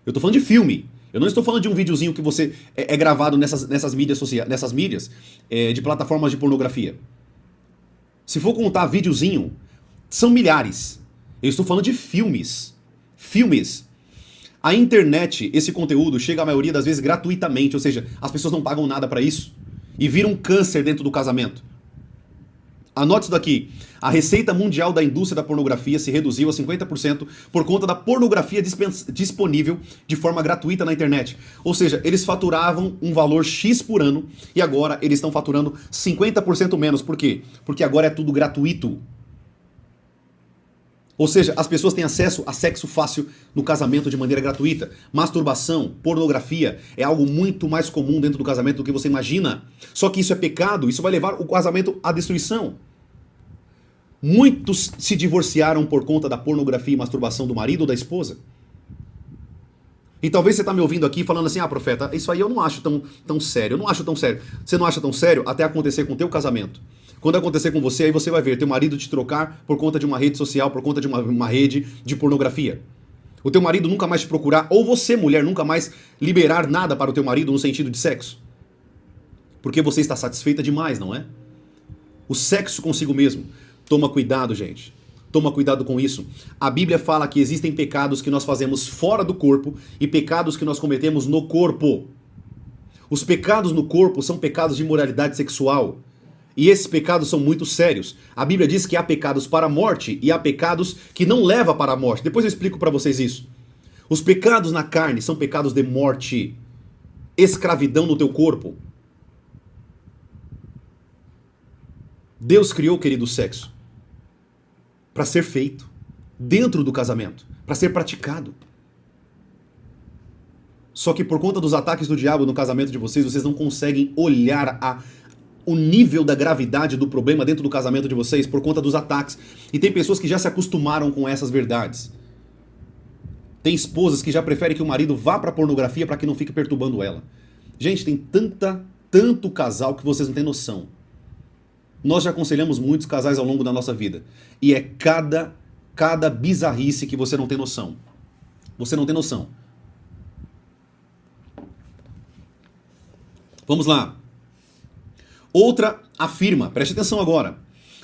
Eu estou falando de filme. Eu não estou falando de um videozinho que você é gravado nessas mídias sociais, nessas mídias de plataformas de pornografia. Se for contar videozinho, são milhares. Eu estou falando de filmes. Filmes. A internet, esse conteúdo chega a maioria das vezes gratuitamente, ou seja, as pessoas não pagam nada para isso. E vira um câncer dentro do casamento. Anote isso daqui. A receita mundial da indústria da pornografia se reduziu a 50% por conta da pornografia disponível de forma gratuita na internet. Ou seja, eles faturavam um valor X por ano e agora eles estão faturando 50% menos. Por quê? Porque agora é tudo gratuito. Ou seja, as pessoas têm acesso a sexo fácil no casamento de maneira gratuita. Masturbação, pornografia é algo muito mais comum dentro do casamento do que você imagina. Só que isso é pecado, isso vai levar o casamento à destruição. Muitos se divorciaram por conta da pornografia e masturbação do marido ou da esposa. E talvez você está me ouvindo aqui falando assim, profeta, isso aí eu não acho tão sério, eu não acho tão sério. Você não acha tão sério até acontecer com o teu casamento. Quando acontecer com você, aí você vai ver teu marido te trocar por conta de uma rede social, por conta de uma rede de pornografia. O teu marido nunca mais te procurar, ou você, mulher, nunca mais liberar nada para o teu marido no sentido de sexo. Porque você está satisfeita demais, não é? O sexo consigo mesmo. Toma cuidado, gente. Toma cuidado com isso. A Bíblia fala que existem pecados que nós fazemos fora do corpo e pecados que nós cometemos no corpo. Os pecados no corpo são pecados de imoralidade sexual. E esses pecados são muito sérios. A Bíblia diz que há pecados para a morte e há pecados que não levam para a morte. Depois eu explico para vocês isso. Os pecados na carne são pecados de morte. Escravidão no teu corpo. Deus criou, querido, o sexo para ser feito dentro do casamento, para ser praticado. Só que por conta dos ataques do diabo no casamento de vocês, vocês não conseguem olhar o nível da gravidade do problema dentro do casamento de vocês por conta dos ataques. E tem pessoas que já se acostumaram com essas verdades. Tem esposas que já preferem que o marido vá para pornografia para que não fique perturbando ela. Gente, tem tanto casal que vocês não têm noção. Nós já aconselhamos muitos casais ao longo da nossa vida. E é cada bizarrice que você não tem noção. Você não tem noção. Vamos lá. Outra afirma, preste atenção agora.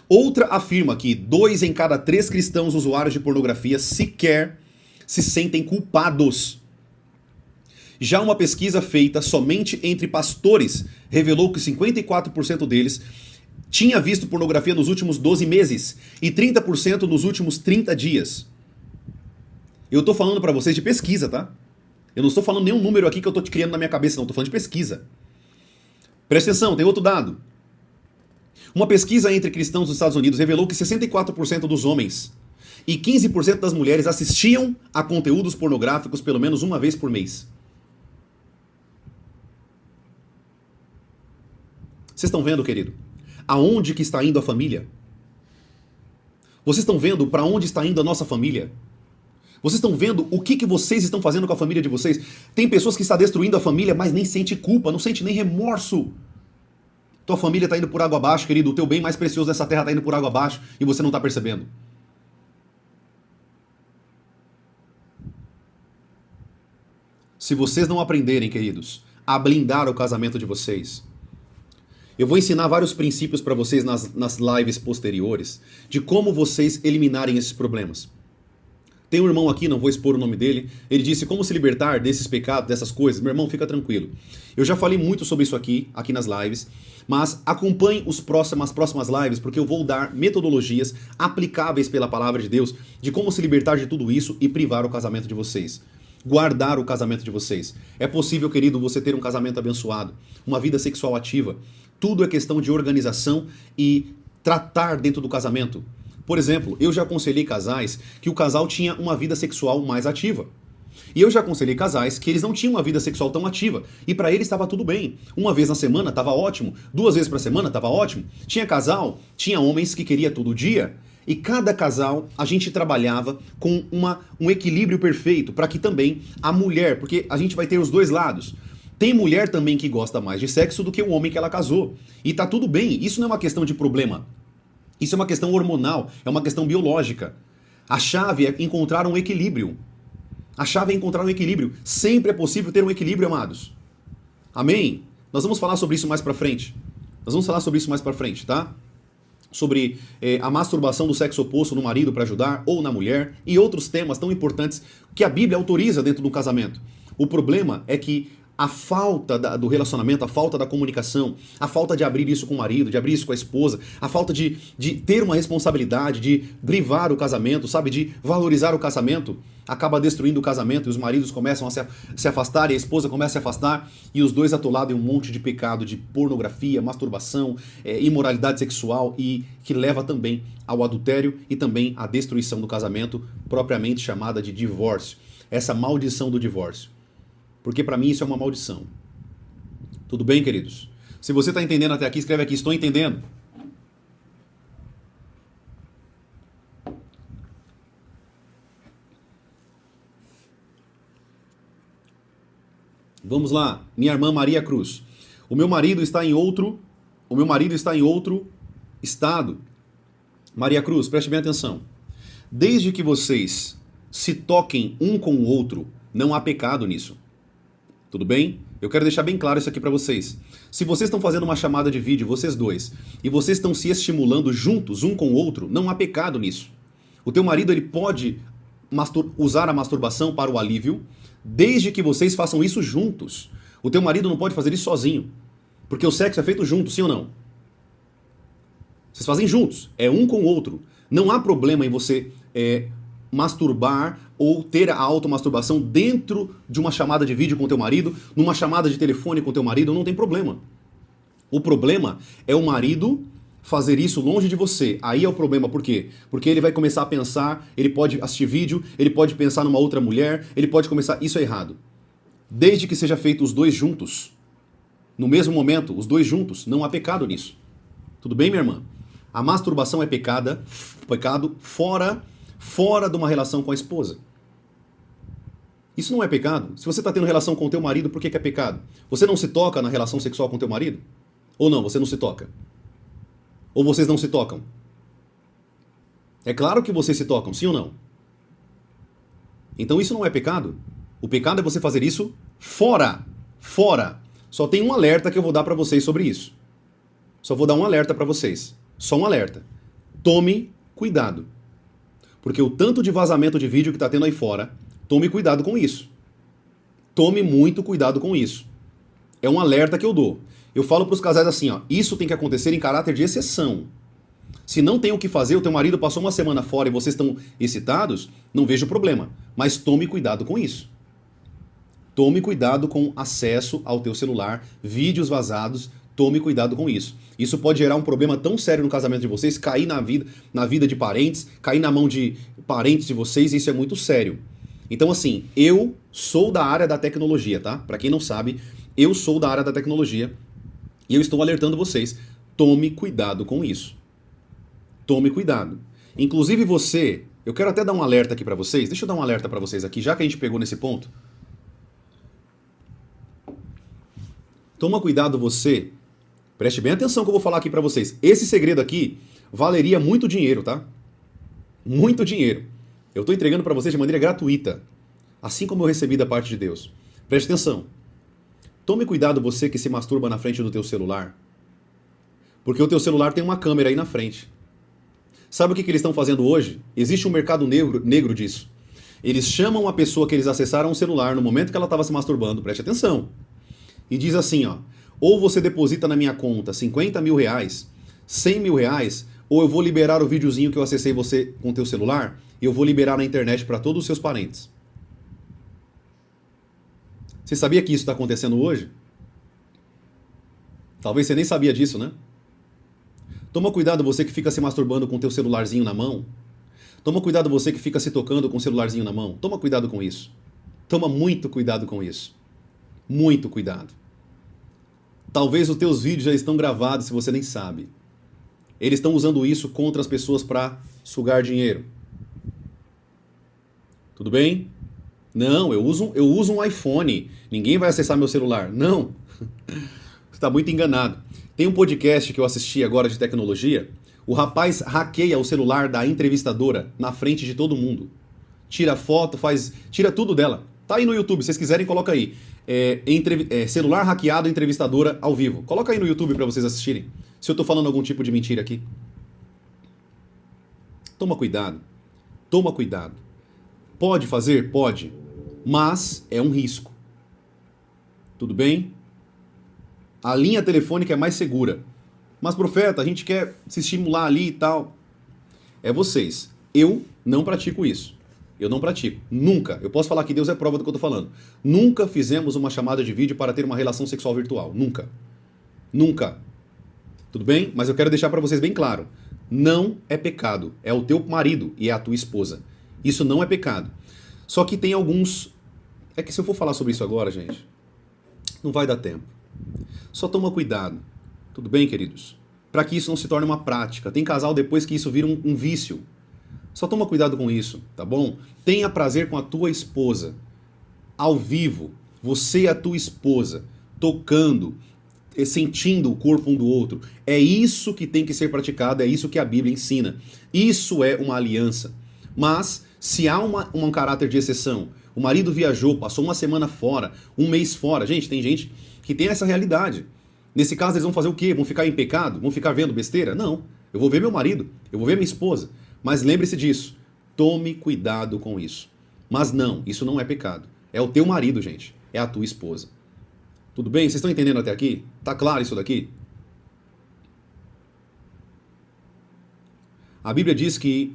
Outra afirma que 2 em cada 3 cristãos usuários de pornografia sequer se sentem culpados. Já uma pesquisa feita somente entre pastores revelou que 54% deles tinha visto pornografia nos últimos 12 meses e 30% nos últimos 30 dias. Eu estou falando para vocês de pesquisa, tá? Eu não estou falando nenhum número aqui que eu estou te criando na minha cabeça, não. Estou falando de pesquisa. Presta atenção, tem outro dado. Uma pesquisa entre cristãos dos Estados Unidos revelou que 64% dos homens e 15% das mulheres assistiam a conteúdos pornográficos pelo menos uma vez por mês. Vocês estão vendo, querido? Aonde que está indo a família? Vocês estão vendo para onde está indo a nossa família? Vocês estão vendo o que vocês estão fazendo com a família de vocês? Tem pessoas que estão destruindo a família, mas nem sente culpa, não sente nem remorso. Tua família está indo por água abaixo, querido. O teu bem mais precioso dessa terra está indo por água abaixo e você não está percebendo. Se vocês não aprenderem, queridos, a blindar o casamento de vocês, eu vou ensinar vários princípios para vocês nas lives posteriores de como vocês eliminarem esses problemas. Tem um irmão aqui, não vou expor o nome dele, ele disse como se libertar desses pecados, dessas coisas. Meu irmão, fica tranquilo. Eu já falei muito sobre isso aqui nas lives, mas acompanhe as próximas lives, porque eu vou dar metodologias aplicáveis pela palavra de Deus de como se libertar de tudo isso e privar o casamento de vocês. Guardar o casamento de vocês. É possível, querido, você ter um casamento abençoado, uma vida sexual ativa. Tudo é questão de organização e tratar dentro do casamento. Por exemplo, eu já aconselhei casais que o casal tinha uma vida sexual mais ativa. E eu já aconselhei casais que eles não tinham uma vida sexual tão ativa. E para eles estava tudo bem. Uma vez na semana estava ótimo. 2 vezes por semana estava ótimo. Tinha homens que queria todo dia. E cada casal a gente trabalhava com um equilíbrio perfeito para que também a mulher, porque a gente vai ter os dois lados. Tem mulher também que gosta mais de sexo do que o homem que ela casou. E tá tudo bem, isso não é uma questão de problema. Isso é uma questão hormonal, é uma questão biológica. A chave é encontrar um equilíbrio. A chave é encontrar um equilíbrio. Sempre é possível ter um equilíbrio, amados. Amém? Nós vamos falar sobre isso mais pra frente. Tá? Sobre a masturbação do sexo oposto no marido para ajudar ou na mulher e outros temas tão importantes que a Bíblia autoriza dentro do casamento. O problema é que a falta do relacionamento, a falta da comunicação, a falta de abrir isso com o marido, de abrir isso com a esposa, a falta de ter uma responsabilidade, de privar o casamento, sabe, de valorizar o casamento, acaba destruindo o casamento e os maridos começam a se afastar e a esposa começa a se afastar e os dois atolados em um monte de pecado de pornografia, masturbação, imoralidade sexual e que leva também ao adultério e também à destruição do casamento, propriamente chamada de divórcio. Essa maldição do divórcio. Porque para mim isso é uma maldição. Tudo bem, queridos? Se você está entendendo até aqui, escreve aqui, estou entendendo. Vamos lá, minha irmã Maria Cruz. O meu marido está em outro estado. Maria Cruz, preste bem atenção. Desde que vocês se toquem um com o outro, não há pecado nisso. Tudo bem? eu quero deixar bem claro isso aqui para vocês. Se vocês estão fazendo uma chamada de vídeo, vocês dois, e vocês estão se estimulando juntos, um com o outro, não há pecado nisso. O teu marido, ele pode usar a masturbação para o alívio, desde que vocês façam isso juntos. O teu marido não pode fazer isso sozinho, porque o sexo é feito junto, sim ou não? Vocês fazem juntos, é um com o outro. Não há problema em você masturbar ou ter a automasturbação dentro de uma chamada de vídeo com o teu marido, numa chamada de telefone com o teu marido, não tem problema. O problema é o marido fazer isso longe de você. Aí é o problema, por quê? Porque ele vai começar a pensar, ele pode assistir vídeo, ele pode pensar numa outra mulher, ele pode começar... Isso é errado. Desde que seja feito os dois juntos, no mesmo momento, os dois juntos, não há pecado nisso. Tudo bem, minha irmã? A masturbação é pecado fora de uma relação com a esposa. Isso não é pecado. Se você está tendo relação com o teu marido, por que é pecado? Você não se toca na relação sexual com o teu marido? Ou não, você não se toca? Ou vocês não se tocam? É claro que vocês se tocam, sim ou não? Então isso não é pecado. O pecado é você fazer isso fora. Fora. Só tem um alerta que eu vou dar para vocês sobre isso. Só vou dar um alerta para vocês. Só um alerta. Tome cuidado. Porque o tanto de vazamento de vídeo que está tendo aí fora, tome cuidado com isso. Tome muito cuidado com isso. É um alerta que eu dou. Eu falo para os casais assim, ó, isso tem que acontecer em caráter de exceção. Se não tem o que fazer, o teu marido passou uma semana fora e vocês estão excitados, não vejo problema. Mas tome cuidado com isso. Tome cuidado com acesso ao teu celular, vídeos vazados, tome cuidado com isso. Isso pode gerar um problema tão sério no casamento de vocês, cair na vida de parentes, cair na mão de parentes de vocês, isso é muito sério. Então assim, eu sou da área da tecnologia, tá? Pra quem não sabe, eu sou da área da tecnologia e eu estou alertando vocês, tome cuidado com isso. Tome cuidado. Inclusive você, eu quero até dar um alerta aqui pra vocês, deixa eu dar um alerta pra vocês aqui, já que a gente pegou nesse ponto. Toma cuidado você, preste bem atenção que eu vou falar aqui pra vocês. Esse segredo aqui valeria muito dinheiro, tá? Muito dinheiro. Eu tô entregando pra vocês de maneira gratuita, assim como eu recebi da parte de Deus. Preste atenção. Tome cuidado você que se masturba na frente do teu celular, porque o teu celular tem uma câmera aí na frente. Sabe o que eles estão fazendo hoje? Existe um mercado negro disso. Eles chamam a pessoa que eles acessaram o celular no momento que ela estava se masturbando, preste atenção. E diz assim, ó, ou você deposita na minha conta 50 mil reais, 100 mil reais, ou eu vou liberar o videozinho que eu acessei você com o teu celular e eu vou liberar na internet para todos os seus parentes. Você sabia que isso está acontecendo hoje? Talvez você nem sabia disso, né? Toma cuidado você que fica se masturbando com o teu celularzinho na mão. Toma cuidado você que fica se tocando com o celularzinho na mão. Toma cuidado com isso. Toma muito cuidado com isso. Muito cuidado. Talvez os teus vídeos já estão gravados se você nem sabe. Eles estão usando isso contra as pessoas para sugar dinheiro. Tudo bem? Não, eu uso um iPhone. Ninguém vai acessar meu celular. Não. Você está muito enganado. Tem um podcast que eu assisti agora de tecnologia. O rapaz hackeia o celular da entrevistadora na frente de todo mundo. Tira foto, tira tudo dela. Tá aí no YouTube, se vocês quiserem, coloca aí. Celular hackeado, entrevistadora ao vivo. Coloca aí no YouTube para vocês assistirem. Se eu tô falando algum tipo de mentira aqui. Toma cuidado. Toma cuidado. Pode fazer? Pode. Mas é um risco. Tudo bem? A linha telefônica é mais segura. Mas, profeta, a gente quer se estimular ali e tal. É vocês. Eu não pratico isso. Eu não pratico. Nunca. Eu posso falar que Deus é prova do que eu tô falando. Nunca fizemos uma chamada de vídeo para ter uma relação sexual virtual. Nunca. Nunca. Tudo bem? Mas eu quero deixar para vocês bem claro. Não é pecado. É o teu marido e é a tua esposa. Isso não é pecado. Só que tem alguns... É que se eu for falar sobre isso agora, gente, não vai dar tempo. Só toma cuidado. Tudo bem, queridos? Para que isso não se torne uma prática. Tem casal depois que isso vira um vício. Só toma cuidado com isso, tá bom? Tenha prazer com a tua esposa. Ao vivo. Você e a tua esposa. Tocando. Sentindo o corpo um do outro. É isso que tem que ser praticado. É isso que a Bíblia ensina. Isso é uma aliança. Mas, se há um caráter de exceção, O marido viajou, passou uma semana fora, um mês fora. Gente, tem gente que tem essa realidade. Nesse caso, eles vão fazer o quê? Vão ficar em pecado? Vão ficar vendo besteira? Não. Eu vou ver meu marido, eu vou ver minha esposa. Mas lembre-se disso. Tome cuidado com isso. Mas não, isso não é pecado. É o teu marido, gente. É a tua esposa. Tudo bem? Vocês estão entendendo até aqui? Tá claro isso daqui? A Bíblia diz que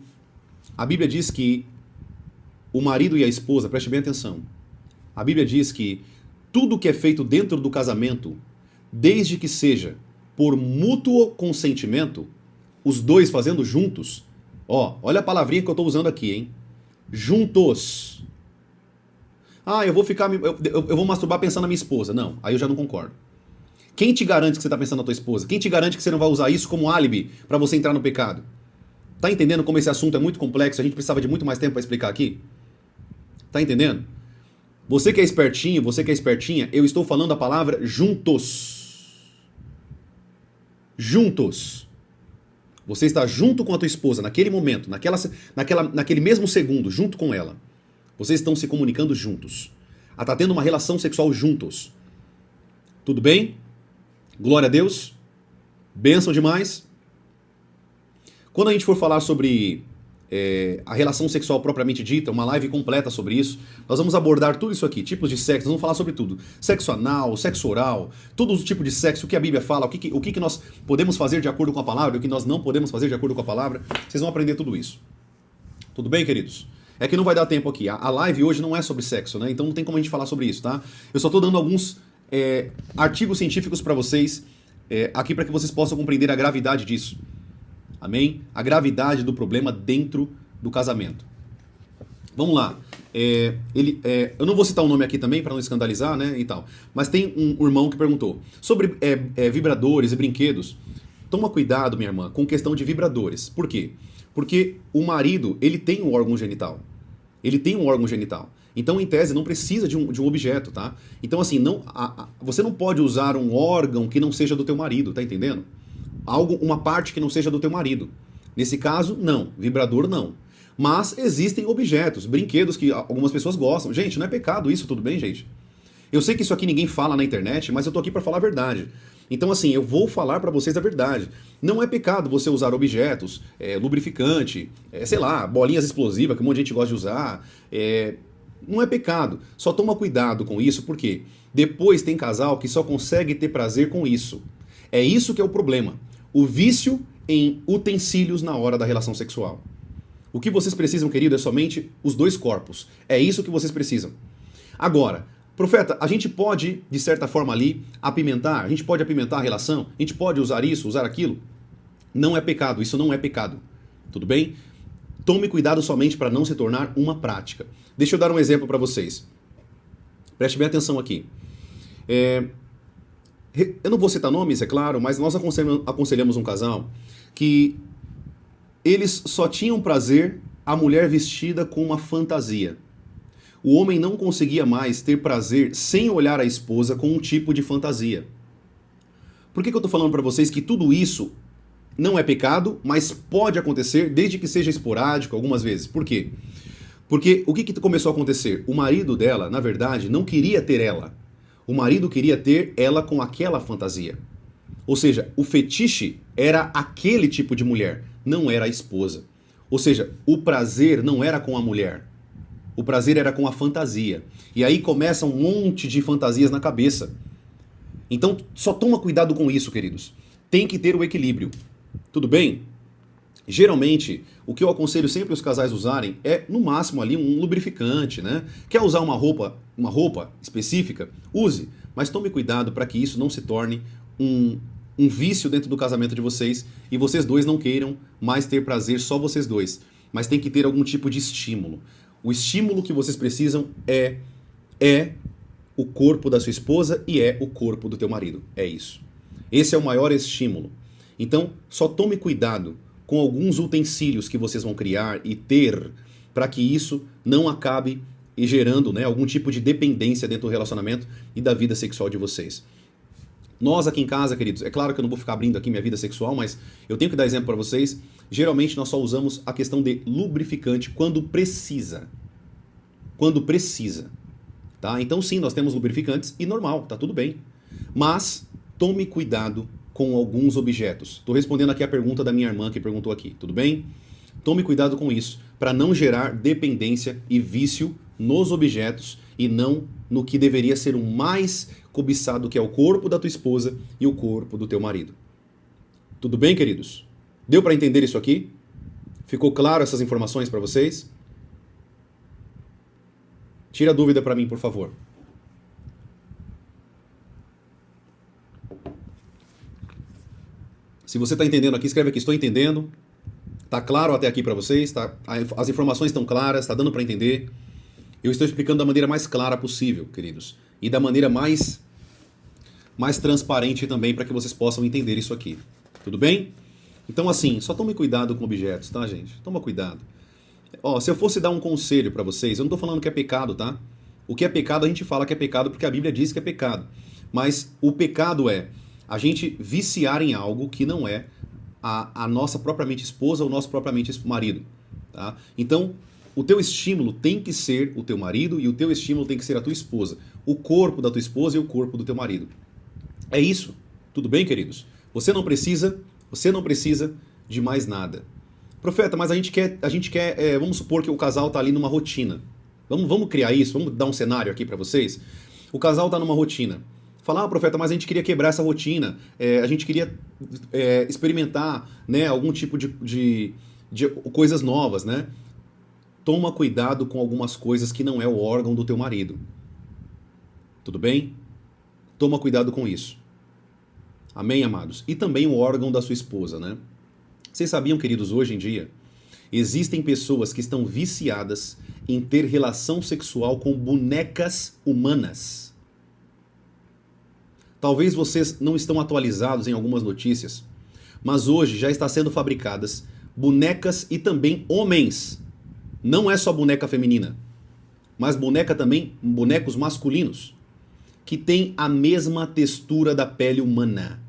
o marido e a esposa, preste bem atenção. A Bíblia diz que tudo que é feito dentro do casamento, desde que seja por mútuo consentimento, os dois fazendo juntos, olha a palavrinha que eu estou usando aqui, hein? Juntos. Eu vou masturbar pensando na minha esposa. Não, aí eu já não concordo. Quem te garante que você está pensando na tua esposa? Quem te garante que você não vai usar isso como álibi para você entrar no pecado? Tá entendendo como esse assunto é muito complexo? A gente precisava de muito mais tempo para explicar aqui? Tá entendendo? Você que é espertinho, você que é espertinha, eu estou falando a palavra juntos. Juntos. Você está junto com a tua esposa naquele momento, naquele mesmo segundo, junto com ela. Vocês estão se comunicando juntos. Está tendo uma relação sexual juntos. Tudo bem? Glória a Deus. Bênção demais. Quando a gente for falar sobre a relação sexual propriamente dita, uma live completa sobre isso, nós vamos abordar tudo isso aqui, tipos de sexo, nós vamos falar sobre tudo. Sexo anal, sexo oral, todo o tipo de sexo, o que a Bíblia fala, o que nós podemos fazer de acordo com a palavra, o que nós não podemos fazer de acordo com a palavra. Vocês vão aprender tudo isso. Tudo bem, queridos? É que não vai dar tempo aqui. A live hoje não é sobre sexo, né? Então não tem como a gente falar sobre isso, tá? Eu só estou dando alguns artigos científicos para vocês aqui para que vocês possam compreender a gravidade disso. Amém? A gravidade do problema dentro do casamento. Vamos lá. Eu não vou citar o nome aqui também para não escandalizar, né? E tal. Mas tem um irmão que perguntou sobre vibradores e brinquedos. Toma cuidado, minha irmã, com questão de vibradores. Por quê? Porque o marido, ele tem um órgão genital. Ele tem um órgão genital. Então, em tese, não precisa de um objeto, tá? Então, assim, você não pode usar um órgão que não seja do teu marido, tá entendendo? Uma parte que não seja do teu marido. Nesse caso, não. Vibrador, não. Mas existem objetos, brinquedos que algumas pessoas gostam. Gente, não é pecado isso, tudo bem, gente? Eu sei que isso aqui ninguém fala na internet, mas eu tô aqui para falar a verdade. Então, assim, eu vou falar para vocês a verdade. Não é pecado você usar objetos, lubrificante, sei lá, bolinhas explosivas que um monte de gente gosta de usar. Não é pecado. Só toma cuidado com isso, porque depois tem casal que só consegue ter prazer com isso. É isso que é o problema. O vício em utensílios na hora da relação sexual. O que vocês precisam, querido, é somente os dois corpos. É isso que vocês precisam. Agora, profeta, a gente pode, de certa forma ali, apimentar? A gente pode apimentar a relação? A gente pode usar isso, usar aquilo? Não é pecado, isso não é pecado. Tudo bem? Tome cuidado somente para não se tornar uma prática. Deixa eu dar um exemplo para vocês. Preste bem atenção aqui. Eu não vou citar nomes, é claro, mas nós aconselhamos um casal que eles só tinham prazer a mulher vestida com uma fantasia. O homem não conseguia mais ter prazer sem olhar a esposa com um tipo de fantasia. Por que eu estou falando para vocês que tudo isso não é pecado, mas pode acontecer desde que seja esporádico algumas vezes? Por quê? Porque o que começou a acontecer? O marido dela, na verdade, não queria ter ela. O marido queria ter ela com aquela fantasia. Ou seja, o fetiche era aquele tipo de mulher, não era a esposa. Ou seja, o prazer não era com a mulher. O prazer era com a fantasia. E aí começa um monte de fantasias na cabeça. Então, só toma cuidado com isso, queridos. Tem que ter o equilíbrio. Tudo bem? Geralmente, o que eu aconselho sempre os casais usarem é, no máximo, ali um lubrificante, né? Quer usar uma roupa específica? Use. Mas tome cuidado para que isso não se torne um vício dentro do casamento de vocês e vocês dois não queiram mais ter prazer, só vocês dois. Mas tem que ter algum tipo de estímulo. O estímulo que vocês precisam é o corpo da sua esposa e é o corpo do teu marido. É isso. Esse é o maior estímulo. Então, só tome cuidado com alguns utensílios que vocês vão criar e ter para que isso não acabe gerando, né, algum tipo de dependência dentro do relacionamento e da vida sexual de vocês. Nós aqui em casa, queridos, é claro que eu não vou ficar abrindo aqui minha vida sexual, mas eu tenho que dar exemplo para vocês. Geralmente nós só usamos a questão de lubrificante quando precisa. quando precisa. Tá? Então sim, nós temos lubrificantes e normal, tá tudo bem. Mas tome cuidado com alguns objetos. Estou respondendo aqui a pergunta da minha irmã que perguntou aqui, tudo bem? Tome cuidado com isso, para não gerar dependência e vício nos objetos e não no que deveria ser o mais cobiçado, que é o corpo da tua esposa e o corpo do teu marido. Tudo bem, queridos? Deu para entender isso aqui? Ficou claro essas informações para vocês? Tira a dúvida para mim, por favor. Se você está entendendo aqui, escreve aqui, estou entendendo. Tá claro até aqui para vocês? Tá? As informações estão claras, está dando para entender? Eu estou explicando da maneira mais clara possível, queridos. E da maneira mais transparente também, para que vocês possam entender isso aqui. Tudo bem? Então assim, só tome cuidado com objetos, tá, gente? Toma cuidado. Ó, se eu fosse dar um conselho para vocês, eu não tô falando que é pecado, tá? O que é pecado a gente fala que é pecado porque a Bíblia diz que é pecado. Mas o pecado é a gente viciar em algo que não é a nossa propriamente esposa ou o nosso propriamente marido, tá? Então, o teu estímulo tem que ser o teu marido e o teu estímulo tem que ser a tua esposa. O corpo da tua esposa e o corpo do teu marido. É isso. Tudo bem, queridos? Você não precisa de mais nada. Profeta, mas a gente quer, vamos supor que o casal tá ali numa rotina. Vamos criar isso, vamos dar um cenário aqui para vocês. O casal tá numa rotina. Falar, profeta, mas a gente queria quebrar essa rotina, a gente queria experimentar, né, algum tipo de coisas novas, né? Toma cuidado com algumas coisas que não é o órgão do teu marido. Tudo bem? Toma cuidado com isso. Amém, amados? E também o órgão da sua esposa, né? Vocês sabiam, queridos, hoje em dia, existem pessoas que estão viciadas em ter relação sexual com bonecas humanas. Talvez vocês não estão atualizados em algumas notícias, mas hoje já está sendo fabricadas bonecas e também homens. Não é só boneca feminina, mas bonecos masculinos, que têm a mesma textura da pele humana.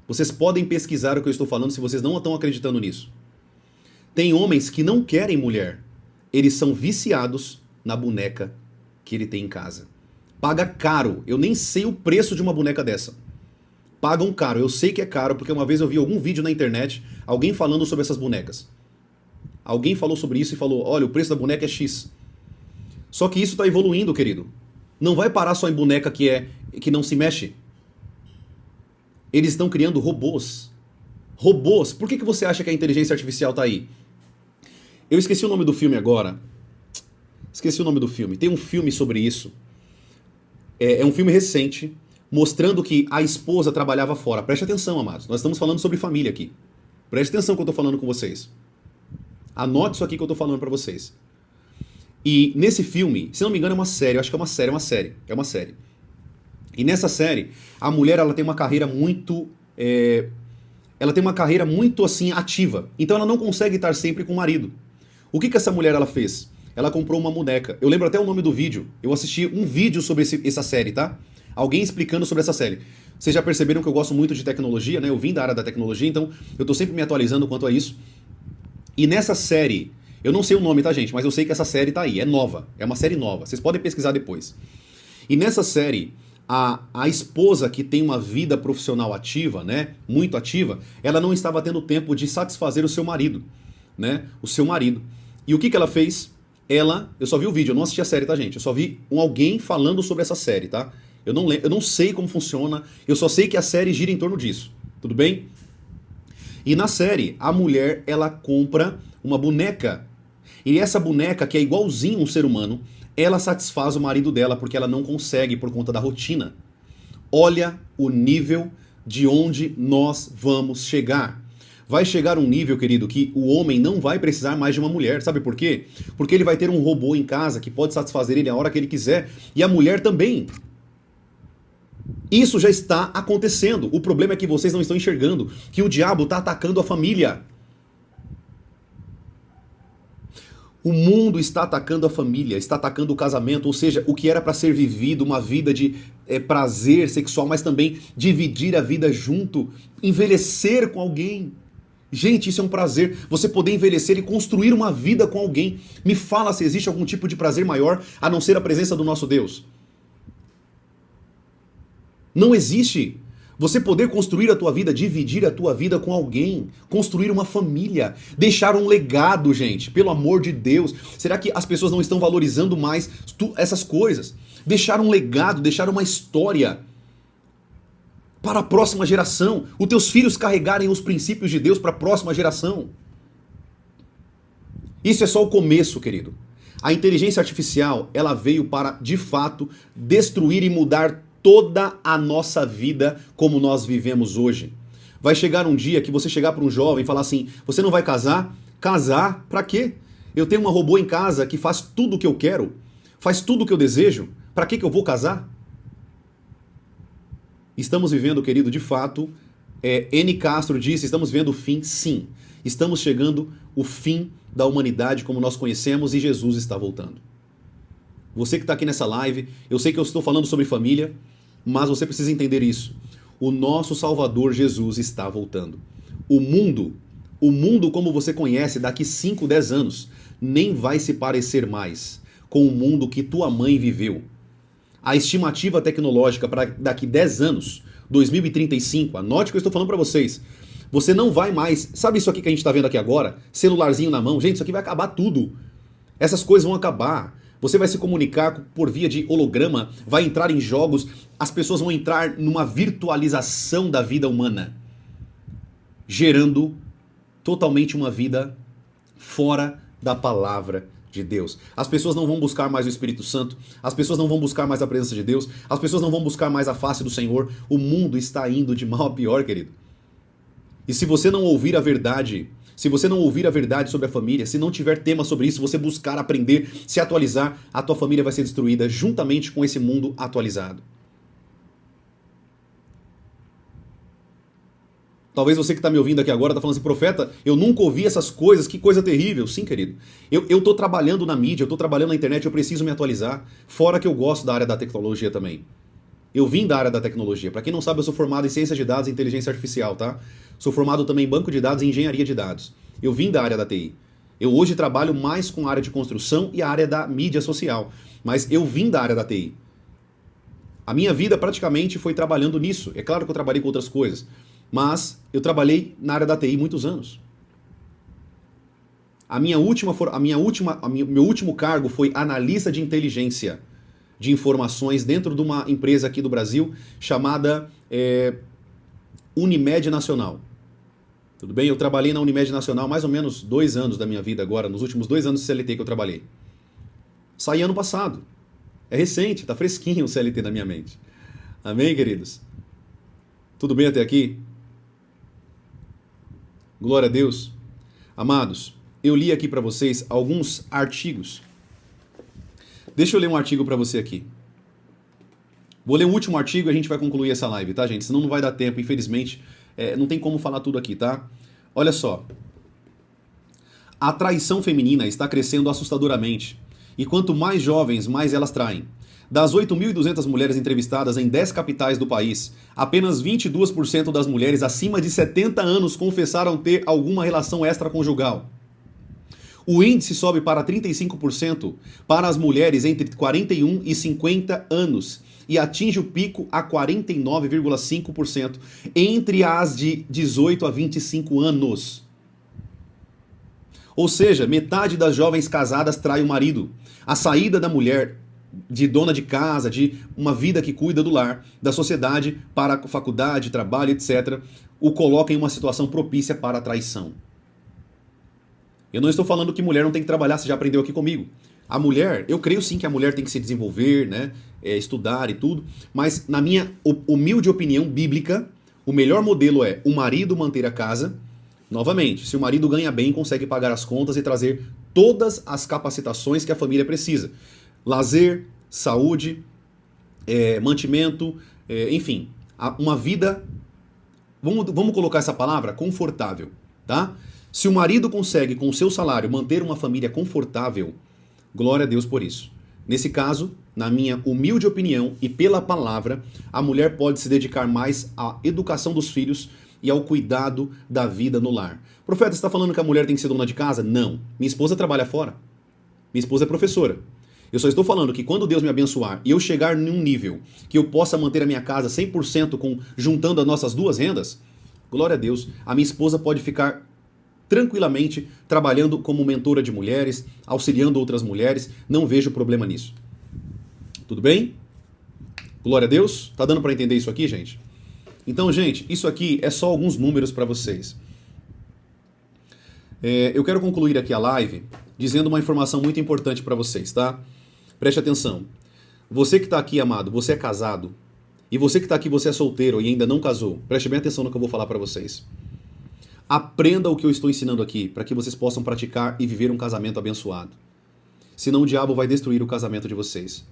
Vocês podem pesquisar o que eu estou falando se vocês não estão acreditando nisso. Tem homens que não querem mulher. Eles são viciados na boneca que ele tem em casa. Paga caro. Eu nem sei o preço de uma boneca dessa. Pagam caro. Eu sei que é caro porque uma vez eu vi algum vídeo na internet, alguém falando sobre essas bonecas. Alguém falou sobre isso e falou, olha, o preço da boneca é X. Só que isso está evoluindo, querido. Não vai parar só em boneca que não se mexe. Eles estão criando robôs. Robôs. Por que você acha que a inteligência artificial está aí? Eu esqueci o nome do filme agora. Esqueci o nome do filme. Tem um filme sobre isso. É um filme recente, mostrando que a esposa trabalhava fora. Preste atenção, amados. Nós estamos falando sobre família aqui. Preste atenção que eu estou falando com vocês. Anote isso aqui que eu estou falando para vocês. E nesse filme, se não me engano é uma série, eu acho que é uma série. E nessa série, a mulher ela tem uma carreira muito... ela tem uma carreira muito assim ativa. Então ela não consegue estar sempre com o marido. O que essa mulher ela fez? Ela comprou uma boneca. Eu lembro até o nome do vídeo. Eu assisti um vídeo sobre essa série, tá? Alguém explicando sobre essa série. Vocês já perceberam que eu gosto muito de tecnologia, né? Eu vim da área da tecnologia, então eu tô sempre me atualizando quanto a isso. E nessa série, eu não sei o nome, tá, gente? Mas eu sei que essa série tá aí. É nova. É uma série nova. Vocês podem pesquisar depois. E nessa série, a esposa que tem uma vida profissional ativa, né? Muito ativa, ela não estava tendo tempo de satisfazer o seu marido, né? O seu marido. E o que ela fez? Eu só vi o vídeo, eu não assisti a série, tá, gente? Eu só vi alguém falando sobre essa série, tá? Eu não sei como funciona, eu só sei que a série gira em torno disso, tudo bem? E na série, a mulher, ela compra uma boneca. E essa boneca, que é igualzinho um ser humano, ela satisfaz o marido dela porque ela não consegue por conta da rotina. Olha o nível de onde nós vamos chegar. Vai chegar um nível, querido, que o homem não vai precisar mais de uma mulher. Sabe por quê? Porque ele vai ter um robô em casa que pode satisfazer ele a hora que ele quiser. E a mulher também. Isso já está acontecendo. O problema é que vocês não estão enxergando que o diabo está atacando a família. O mundo está atacando a família, está atacando o casamento, ou seja, o que era para ser vivido, uma vida de prazer sexual, mas também dividir a vida junto, envelhecer com alguém. Gente, isso é um prazer. Você poder envelhecer e construir uma vida com alguém. Me fala se existe algum tipo de prazer maior a não ser a presença do nosso Deus. Não existe. Você poder construir a tua vida, dividir a tua vida com alguém, construir uma família, deixar um legado, gente, pelo amor de Deus. Será que as pessoas não estão valorizando mais essas coisas? Deixar um legado, deixar uma história para a próxima geração. Os teus filhos carregarem os princípios de Deus para a próxima geração. Isso é só o começo, querido. A inteligência artificial, ela veio para, de fato, destruir e mudar toda a nossa vida como nós vivemos hoje. Vai chegar um dia que você chegar para um jovem e falar assim, você não vai casar? Casar? Pra quê? Eu tenho uma robô em casa que faz tudo o que eu quero, faz tudo o que eu desejo, pra que eu vou casar? Estamos vivendo, querido, de fato, N. Castro disse, estamos vendo o fim? Sim. Estamos chegando o fim da humanidade como nós conhecemos e Jesus está voltando. Você que está aqui nessa live, eu sei que eu estou falando sobre família, mas você precisa entender isso. O nosso Salvador Jesus está voltando. O mundo como você conhece daqui 5, 10 anos, nem vai se parecer mais com o mundo que tua mãe viveu. A estimativa tecnológica para daqui 10 anos, 2035, anote o que eu estou falando para vocês. Você não vai mais... Sabe isso aqui que a gente está vendo aqui agora? Celularzinho na mão. Gente, isso aqui vai acabar tudo. Essas coisas vão acabar. Você vai se comunicar por via de holograma, vai entrar em jogos, as pessoas vão entrar numa virtualização da vida humana, gerando totalmente uma vida fora da palavra de Deus. As pessoas não vão buscar mais o Espírito Santo, as pessoas não vão buscar mais a presença de Deus, as pessoas não vão buscar mais a face do Senhor. O mundo está indo de mal a pior, querido. E se você não ouvir a verdade... Se você não ouvir a verdade sobre a família, se não tiver tema sobre isso, você buscar aprender, se atualizar, a tua família vai ser destruída juntamente com esse mundo atualizado. Talvez você que está me ouvindo aqui agora está falando assim, profeta, eu nunca ouvi essas coisas, que coisa terrível. Sim, querido. Eu estou trabalhando na mídia, eu estou trabalhando na internet, eu preciso me atualizar. Fora que eu gosto da área da tecnologia também. Eu vim da área da tecnologia. Para quem não sabe, eu sou formado em ciência de dados e inteligência artificial, tá? Sou formado também em banco de dados e engenharia de dados. Eu vim da área da TI. Eu hoje trabalho mais com a área de construção e a área da mídia social. Mas eu vim da área da TI. A minha vida praticamente foi trabalhando nisso. É claro que eu trabalhei com outras coisas. Mas eu trabalhei na área da TI muitos anos. Meu último cargo foi analista de inteligência de informações dentro de uma empresa aqui do Brasil chamada Unimed Nacional. Tudo bem? Eu trabalhei na Unimed Nacional mais ou menos 2 anos da minha vida agora, nos últimos 2 anos de CLT que eu trabalhei. Saí ano passado. É recente, tá fresquinho o CLT na minha mente. Amém, queridos? Tudo bem até aqui? Glória a Deus. Amados, eu li aqui para vocês alguns artigos. Deixa eu ler um artigo para você aqui. Vou ler o último artigo e a gente vai concluir essa live, tá, gente? Senão não vai dar tempo, infelizmente. Não tem como falar tudo aqui, tá? Olha só. A traição feminina está crescendo assustadoramente. E quanto mais jovens, mais elas traem. Das 8.200 mulheres entrevistadas em 10 capitais do país, apenas 22% das mulheres acima de 70 anos confessaram ter alguma relação extraconjugal. O índice sobe para 35% para as mulheres entre 41 e 50 anos e atinge o pico a 49,5% entre as de 18 a 25 anos. Ou seja, metade das jovens casadas trai o marido. A saída da mulher de dona de casa, de uma vida que cuida do lar, da sociedade para a faculdade, trabalho, etc., o coloca em uma situação propícia para a traição. Eu não estou falando que mulher não tem que trabalhar, você já aprendeu aqui comigo. A mulher, eu creio sim que a mulher tem que se desenvolver, né, estudar e tudo, mas na minha humilde opinião bíblica, o melhor modelo é o marido manter a casa. Novamente, se o marido ganha bem, consegue pagar as contas e trazer todas as capacitações que a família precisa. Lazer, saúde, mantimento, enfim, uma vida, vamos colocar essa palavra, confortável, tá? Se o marido consegue, com o seu salário, manter uma família confortável, glória a Deus por isso. Nesse caso, na minha humilde opinião e pela palavra, a mulher pode se dedicar mais à educação dos filhos, e ao cuidado da vida no lar. Profeta, você está falando que a mulher tem que ser dona de casa? Não. Minha esposa trabalha fora. Minha esposa é professora. Eu só estou falando que quando Deus me abençoar e eu chegar num nível que eu possa manter a minha casa 100% juntando as nossas duas rendas, glória a Deus, a minha esposa pode ficar tranquilamente trabalhando como mentora de mulheres, auxiliando outras mulheres, não vejo problema nisso. Tudo bem? Glória a Deus? Tá dando para entender isso aqui, gente? Então, gente, isso aqui é só alguns números para vocês. Eu quero concluir aqui a live dizendo uma informação muito importante para vocês, tá? Preste atenção. Você que está aqui, amado, você é casado. E você que está aqui, você é solteiro e ainda não casou. Preste bem atenção no que eu vou falar para vocês. Aprenda o que eu estou ensinando aqui, para que vocês possam praticar e viver um casamento abençoado. Senão o diabo vai destruir o casamento de vocês.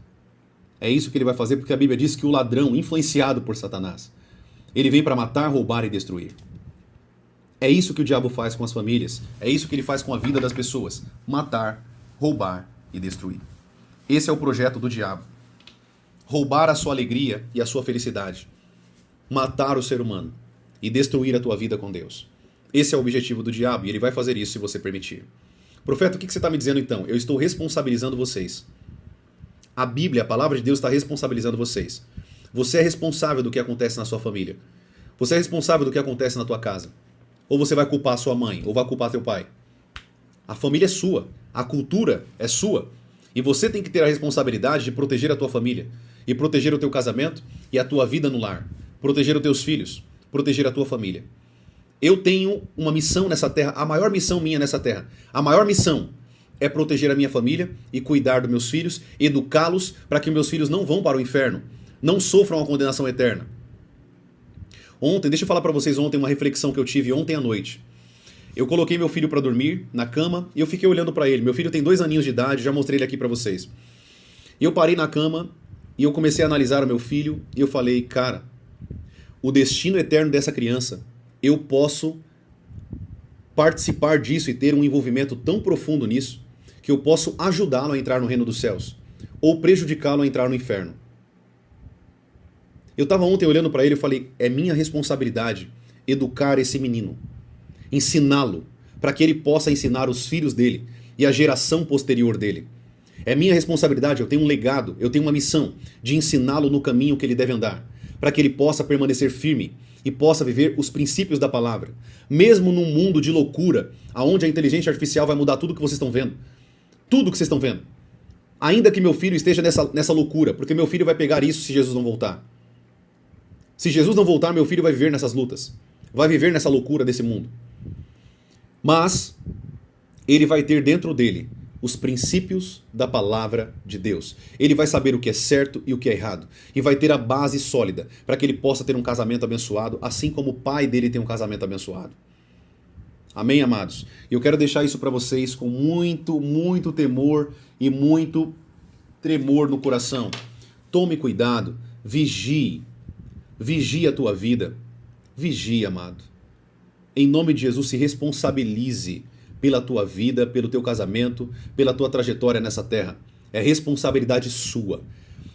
É isso que ele vai fazer, porque a Bíblia diz que o ladrão, influenciado por Satanás, ele vem para matar, roubar e destruir. É isso que o diabo faz com as famílias. É isso que ele faz com a vida das pessoas. Matar, roubar e destruir. Esse é o projeto do diabo. Roubar a sua alegria e a sua felicidade. Matar o ser humano e destruir a tua vida com Deus. Esse é o objetivo do diabo e ele vai fazer isso se você permitir. Profeta, o que você está me dizendo então? Eu estou responsabilizando vocês. A Bíblia, a palavra de Deus está responsabilizando vocês. Você é responsável do que acontece na sua família. Você é responsável do que acontece na tua casa. Ou você vai culpar a sua mãe, ou vai culpar teu pai. A família é sua. A cultura é sua. E você tem que ter a responsabilidade de proteger a tua família. E proteger o teu casamento e a tua vida no lar. Proteger os teus filhos. Proteger a tua família. Eu tenho uma missão nessa terra, a maior missão minha nessa terra. A maior missão é proteger a minha família e cuidar dos meus filhos, educá-los para que meus filhos não vão para o inferno, não sofram a condenação eterna. Ontem, deixa eu falar para vocês uma reflexão que eu tive ontem à noite. Eu coloquei meu filho para dormir na cama e eu fiquei olhando para ele. Meu filho tem 2 aninhos de idade, já mostrei ele aqui para vocês. E eu parei na cama e eu comecei a analisar o meu filho e eu falei, cara, o destino eterno dessa criança, eu posso participar disso e ter um envolvimento tão profundo nisso que eu posso ajudá-lo a entrar no reino dos céus ou prejudicá-lo a entrar no inferno. Eu estava ontem olhando para ele e falei, é minha responsabilidade educar esse menino, ensiná-lo, para que ele possa ensinar os filhos dele e a geração posterior dele. É minha responsabilidade, eu tenho um legado, eu tenho uma missão de ensiná-lo no caminho que ele deve andar, para que ele possa permanecer firme e possa viver os princípios da palavra. Mesmo num mundo de loucura, onde a inteligência artificial vai mudar tudo que vocês estão vendo. Tudo que vocês estão vendo. Ainda que meu filho esteja nessa loucura, porque meu filho vai pegar isso se Jesus não voltar. Se Jesus não voltar, meu filho vai viver nessas lutas. Vai viver nessa loucura desse mundo. Mas ele vai ter dentro dele os princípios da palavra de Deus. Ele vai saber o que é certo e o que é errado. E vai ter a base sólida para que ele possa ter um casamento abençoado, assim como o pai dele tem um casamento abençoado. Amém, amados? E eu quero deixar isso para vocês com muito, muito temor e muito tremor no coração. Tome cuidado, vigie. Vigie a tua vida. Vigie, amado. Em nome de Jesus, se responsabilize pela tua vida, pelo teu casamento, pela tua trajetória nessa terra. É responsabilidade sua.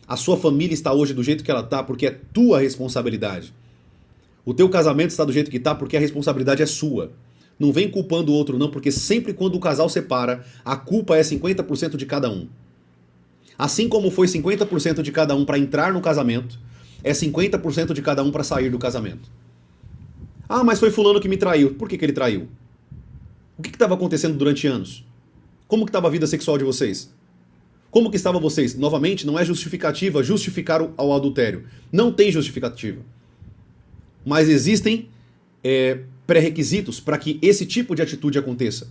A sua família está hoje do jeito que ela está porque é tua responsabilidade. O teu casamento está do jeito que está porque a responsabilidade é sua. Não vem culpando o outro não, porque sempre quando o casal separa, a culpa é 50% de cada um. Assim como foi 50% de cada um para entrar no casamento, é 50% de cada um para sair do casamento. Ah, mas foi fulano que me traiu. Por que ele traiu? O que estava acontecendo durante anos? Como que estava a vida sexual de vocês? Como que estavam vocês? Novamente, não é justificativa justificar ao adultério. Não tem justificativa. Mas existem pré-requisitos para que esse tipo de atitude aconteça.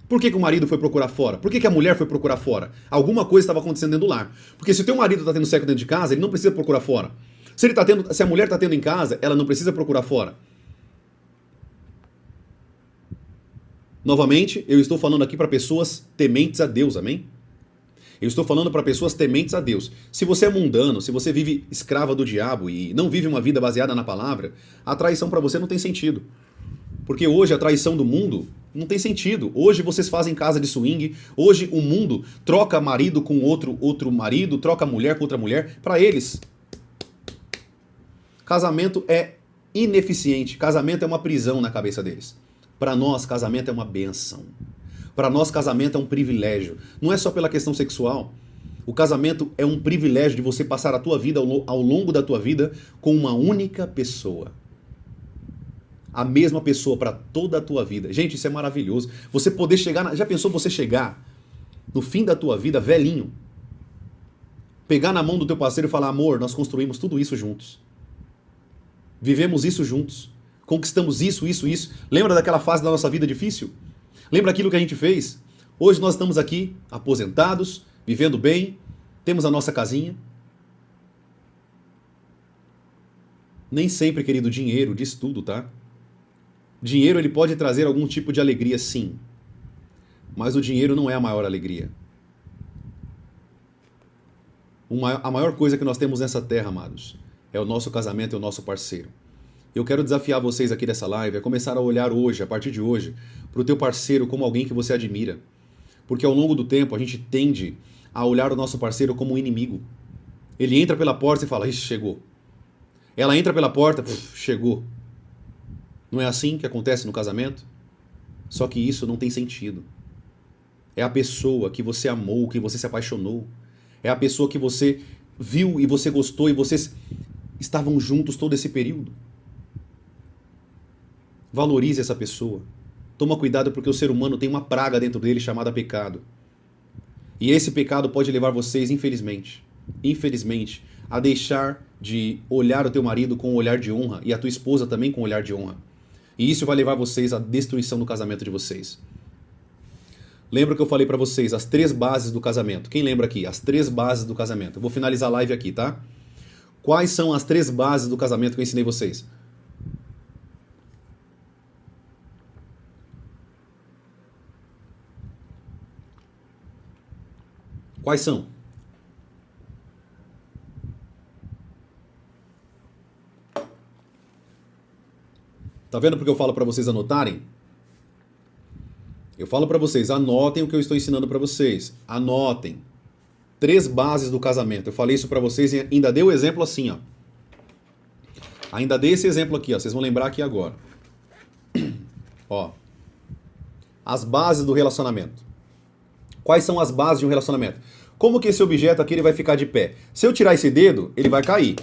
Por que o marido foi procurar fora? Por que a mulher foi procurar fora? Alguma coisa estava acontecendo dentro do lar. Porque se o teu marido está tendo sexo dentro de casa, ele não precisa procurar fora. Se a mulher está tendo em casa, ela não precisa procurar fora. Novamente, eu estou falando aqui para pessoas tementes a Deus, amém? Eu estou falando para pessoas tementes a Deus. Se você é mundano, se você vive escrava do diabo e não vive uma vida baseada na palavra, a traição para você não tem sentido. Porque hoje a traição do mundo não tem sentido. Hoje vocês fazem casa de swing, hoje o mundo troca marido com outro marido, troca mulher com outra mulher, para eles. Casamento é ineficiente. Casamento é uma prisão na cabeça deles. Para nós, casamento é uma bênção. Para nós, casamento é um privilégio. Não é só pela questão sexual. O casamento é um privilégio de você passar a tua vida, ao longo da tua vida, com uma única pessoa. A mesma pessoa para toda a tua vida. Gente, isso é maravilhoso. Você poder chegar... Já pensou você chegar no fim da tua vida, velhinho, pegar na mão do teu parceiro e falar, amor, nós construímos tudo isso juntos. Vivemos isso juntos. Conquistamos isso. Lembra daquela fase da nossa vida difícil? Lembra aquilo que a gente fez? Hoje nós estamos aqui, aposentados, vivendo bem, temos a nossa casinha. Nem sempre, querido, dinheiro diz tudo, tá? Dinheiro ele pode trazer algum tipo de alegria, sim. Mas o dinheiro não é a maior alegria. A maior coisa que nós temos nessa terra, amados, é o nosso casamento e o nosso parceiro. Eu quero desafiar vocês aqui dessa live a começar a olhar hoje, a partir de hoje, para o teu parceiro como alguém que você admira. Porque ao longo do tempo a gente tende a olhar o nosso parceiro como um inimigo. Ele entra pela porta e fala, ixi, chegou. Ela entra pela porta, chegou. Não é assim que acontece no casamento? Só que isso não tem sentido. É a pessoa que você amou, que você se apaixonou. É a pessoa que você viu e você gostou e vocês estavam juntos todo esse período. Valorize essa pessoa. Toma cuidado porque o ser humano tem uma praga dentro dele chamada pecado. E esse pecado pode levar vocês, infelizmente, a deixar de olhar o teu marido com um olhar de honra e a tua esposa também com um olhar de honra. E isso vai levar vocês à destruição do casamento de vocês. Lembra que eu falei pra vocês as 3 bases do casamento? Quem lembra aqui? As 3 bases do casamento. Eu vou finalizar a live aqui, tá? Quais são as 3 bases do casamento que eu ensinei vocês? Quais são? Tá vendo porque eu falo pra vocês anotarem? Eu falo pra vocês, anotem o que eu estou ensinando pra vocês. Anotem. 3 bases do casamento. Eu falei isso pra vocês e ainda dei o exemplo assim, ó. Ainda dei esse exemplo aqui, ó. Vocês vão lembrar aqui agora. Ó. As bases do relacionamento. Quais são as bases de um relacionamento? Como que esse objeto aqui ele vai ficar de pé? Se eu tirar esse dedo, ele vai cair.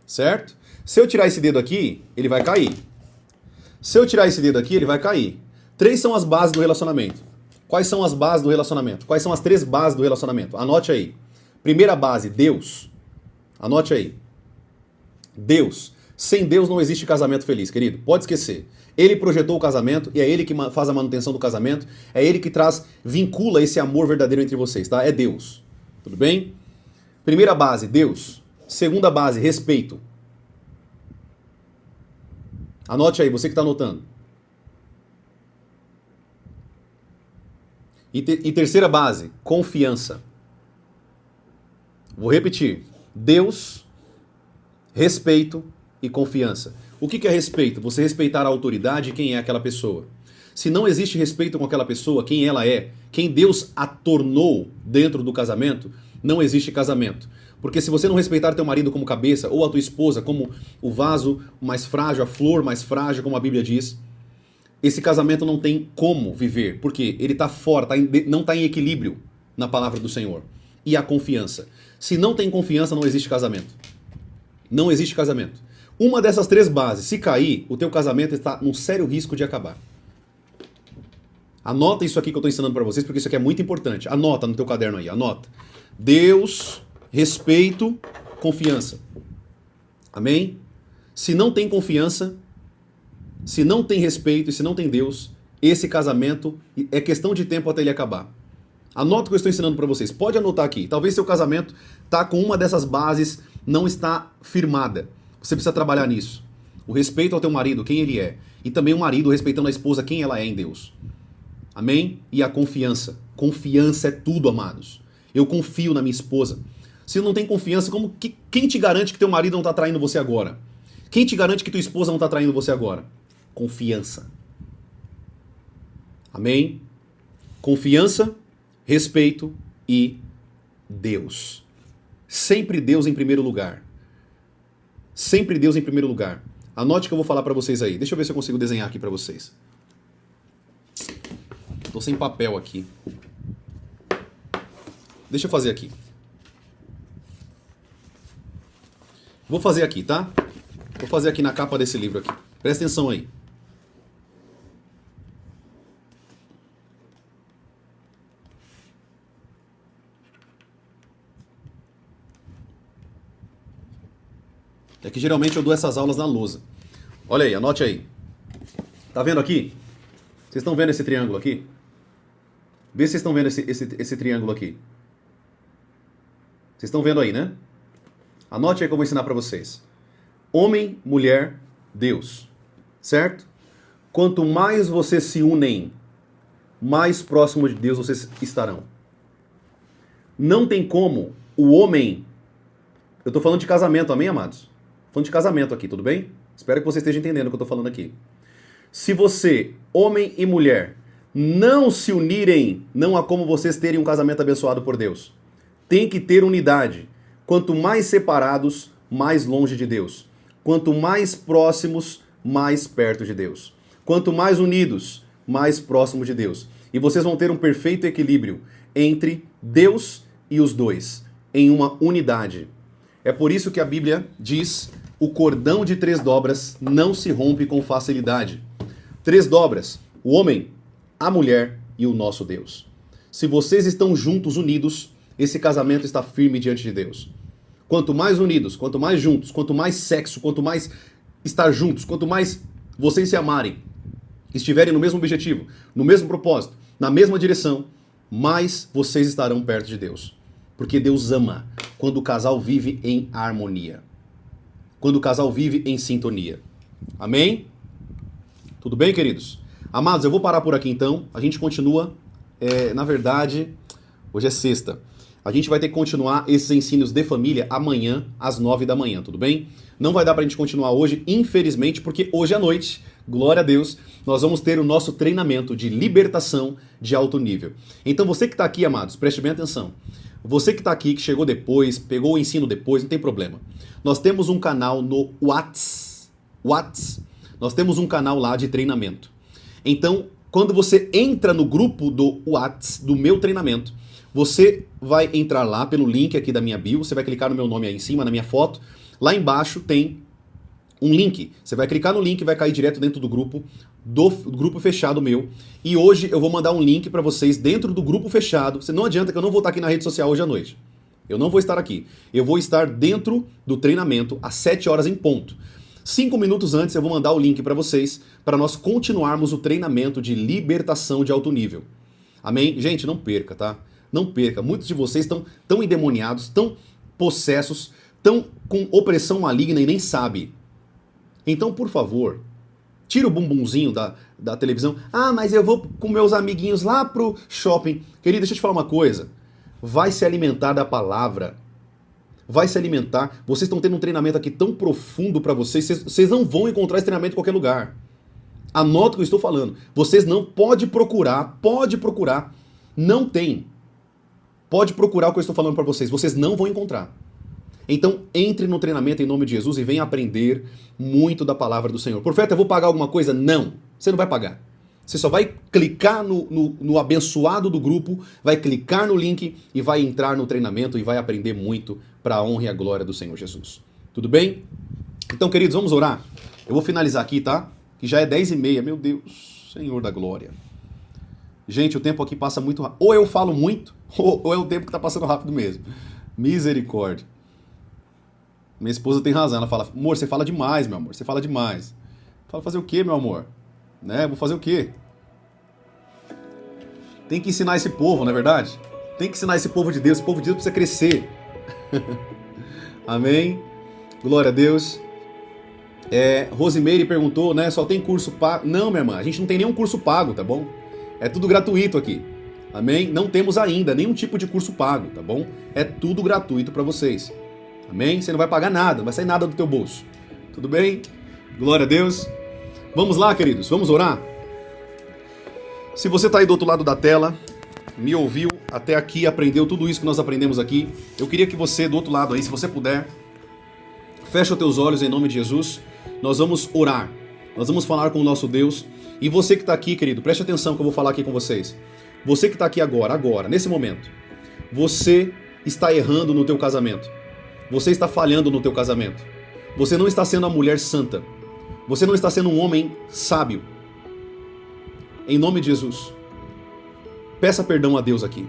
Certo? Se eu tirar esse dedo aqui, ele vai cair. Se eu tirar esse dedo aqui, ele vai cair. 3 são as bases do relacionamento. Quais são as bases do relacionamento? Quais são as 3 bases do relacionamento? Anote aí. Primeira base, Deus. Anote aí. Deus. Sem Deus não existe casamento feliz, querido. Pode esquecer. Ele projetou o casamento e é ele que faz a manutenção do casamento. É ele que vincula esse amor verdadeiro entre vocês, tá? É Deus. Tudo bem? Primeira base, Deus. Segunda base, respeito. Anote aí, você que está anotando. E terceira base, confiança. Vou repetir. Deus, respeito e confiança. O que é respeito? Você respeitar a autoridade e quem é aquela pessoa. Se não existe respeito com aquela pessoa, quem ela é, quem Deus a tornou dentro do casamento, não existe casamento. Porque se você não respeitar teu marido como cabeça, ou a tua esposa como o vaso mais frágil, a flor mais frágil, como a Bíblia diz, esse casamento não tem como viver. Porque ele está fora, não está em equilíbrio na palavra do Senhor. E a confiança. Se não tem confiança, não existe casamento. Não existe casamento. Uma dessas 3 bases, se cair, o teu casamento está num sério risco de acabar. Anota isso aqui que eu estou ensinando para vocês, porque isso aqui é muito importante. Anota no teu caderno aí, anota. Deus, respeito, confiança. Amém? Se não tem confiança, se não tem respeito e se não tem Deus, esse casamento é questão de tempo até ele acabar. Anota o que eu estou ensinando para vocês. Pode anotar aqui. Talvez seu casamento está com uma dessas bases, não está firmada. Você precisa trabalhar nisso. O respeito ao teu marido, quem ele é. E também o marido respeitando a esposa, quem ela é em Deus. Amém? E a confiança. Confiança é tudo, amados. Eu confio na minha esposa. Se não tem confiança, quem te garante que teu marido não está traindo você agora? Quem te garante que tua esposa não está traindo você agora? Confiança. Amém? Confiança, respeito e Deus. Sempre Deus em primeiro lugar. Sempre Deus em primeiro lugar. Anote o que eu vou falar para vocês aí. Deixa eu ver se eu consigo desenhar aqui para vocês. Tô sem papel aqui. Deixa eu fazer aqui. Vou fazer aqui, tá? Vou fazer aqui na capa desse livro aqui. Presta atenção aí. É que geralmente eu dou essas aulas na lousa. Olha aí, anote aí. Tá vendo aqui? Vocês estão vendo esse triângulo aqui? Vê se vocês estão vendo esse triângulo aqui. Vocês estão vendo aí, né? Anote aí que eu vou ensinar para vocês. Homem, mulher, Deus. Certo? Quanto mais vocês se unem, mais próximo de Deus vocês estarão. Não tem como o homem... Eu tô falando de casamento, amém, amados? Falando de casamento aqui, tudo bem? Espero que você esteja entendendo o que eu tô falando aqui. Se você, homem e mulher, não se unirem, não há como vocês terem um casamento abençoado por Deus. Tem que ter unidade. Quanto mais separados, mais longe de Deus. Quanto mais próximos, mais perto de Deus. Quanto mais unidos, mais próximos de Deus. E vocês vão ter um perfeito equilíbrio entre Deus e os dois, em uma unidade. É por isso que a Bíblia diz: o cordão de 3 dobras não se rompe com facilidade. 3 dobras, o homem, a mulher e o nosso Deus. Se vocês estão juntos, unidos, esse casamento está firme diante de Deus. Quanto mais unidos, quanto mais juntos, quanto mais sexo, quanto mais estar juntos, quanto mais vocês se amarem, estiverem no mesmo objetivo, no mesmo propósito, na mesma direção, mais vocês estarão perto de Deus. Porque Deus ama quando o casal vive em harmonia. Quando o casal vive em sintonia. Amém? Tudo bem, queridos? Amados, eu vou parar por aqui então. A gente continua, na verdade, hoje é sexta. A gente vai ter que continuar esses ensinos de família amanhã, às 9 da manhã, tudo bem? Não vai dar pra gente continuar hoje, infelizmente, porque hoje à noite, glória a Deus, nós vamos ter o nosso treinamento de libertação de alto nível. Então você que tá aqui, amados, preste bem atenção. Você que tá aqui, que chegou depois, pegou o ensino depois, não tem problema. Nós temos um canal no Whats. Nós temos um canal lá de treinamento. Então, quando você entra no grupo do Whats, do meu treinamento, você vai entrar lá pelo link aqui da minha bio, você vai clicar no meu nome aí em cima, na minha foto. Lá embaixo tem um link. Você vai clicar no link e vai cair direto dentro do grupo fechado meu. E hoje eu vou mandar um link para vocês dentro do grupo fechado. Você não adianta que eu não vou estar aqui na rede social hoje à noite. Eu não vou estar aqui. Eu vou estar dentro do treinamento às 7 horas em ponto. 5 minutos antes eu vou mandar o link para vocês, para nós continuarmos o treinamento de libertação de alto nível. Amém? Gente, não perca, tá? Não perca. Muitos de vocês estão tão endemoniados, tão possessos, tão com opressão maligna e nem sabe. Então, por favor, tira o bumbumzinho da televisão. Ah, mas eu vou com meus amiguinhos lá pro shopping. Querido, deixa eu te falar uma coisa. Vai se alimentar da palavra. Vai se alimentar. Vocês estão tendo um treinamento aqui tão profundo para vocês. Vocês não vão encontrar esse treinamento em qualquer lugar. Anota o que eu estou falando. Vocês não pode procurar. Não tem. Pode procurar o que eu estou falando para vocês. Vocês não vão encontrar. Então, entre no treinamento em nome de Jesus e venha aprender muito da palavra do Senhor. Profeta, eu vou pagar alguma coisa? Não. Você não vai pagar. Você só vai clicar no abençoado do grupo, vai clicar no link e vai entrar no treinamento e vai aprender muito para a honra e a glória do Senhor Jesus. Tudo bem? Então, queridos, vamos orar? Eu vou finalizar aqui, tá? Que já é 10h30. Meu Deus, Senhor da glória. Gente, o tempo aqui passa muito rápido. Ou eu falo muito, ou é o tempo que tá passando rápido mesmo. Misericórdia. Minha esposa tem razão, ela fala: amor, você fala demais, meu amor, você fala demais. Eu falo: fazer o quê, meu amor? Né? Vou fazer o quê? Tem que ensinar esse povo, não é verdade? Tem que ensinar esse povo de Deus. Esse povo de Deus precisa crescer. Amém? Glória a Deus. Rosimeire perguntou, né? Só tem curso pago? Não, minha irmã, a gente não tem nenhum curso pago, tá bom? É tudo gratuito aqui. Amém? Não temos ainda nenhum tipo de curso pago, tá bom? É tudo gratuito para vocês. Amém? Você não vai pagar nada, não vai sair nada do teu bolso. Tudo bem? Glória a Deus. Vamos lá, queridos, vamos orar? Se você está aí do outro lado da tela, me ouviu até aqui, aprendeu tudo isso que nós aprendemos aqui, eu queria que você, do outro lado aí, se você puder, feche os teus olhos em nome de Jesus. nós vamos orar, nós vamos falar com o nosso Deus. E você que está aqui, querido, preste atenção que eu vou falar aqui com vocês. Você que está aqui agora, nesse momento, você está errando no teu casamento. Você está falhando no teu casamento. Você não está sendo uma mulher santa. Você não está sendo um homem sábio. Em nome de Jesus, peça perdão a Deus aqui.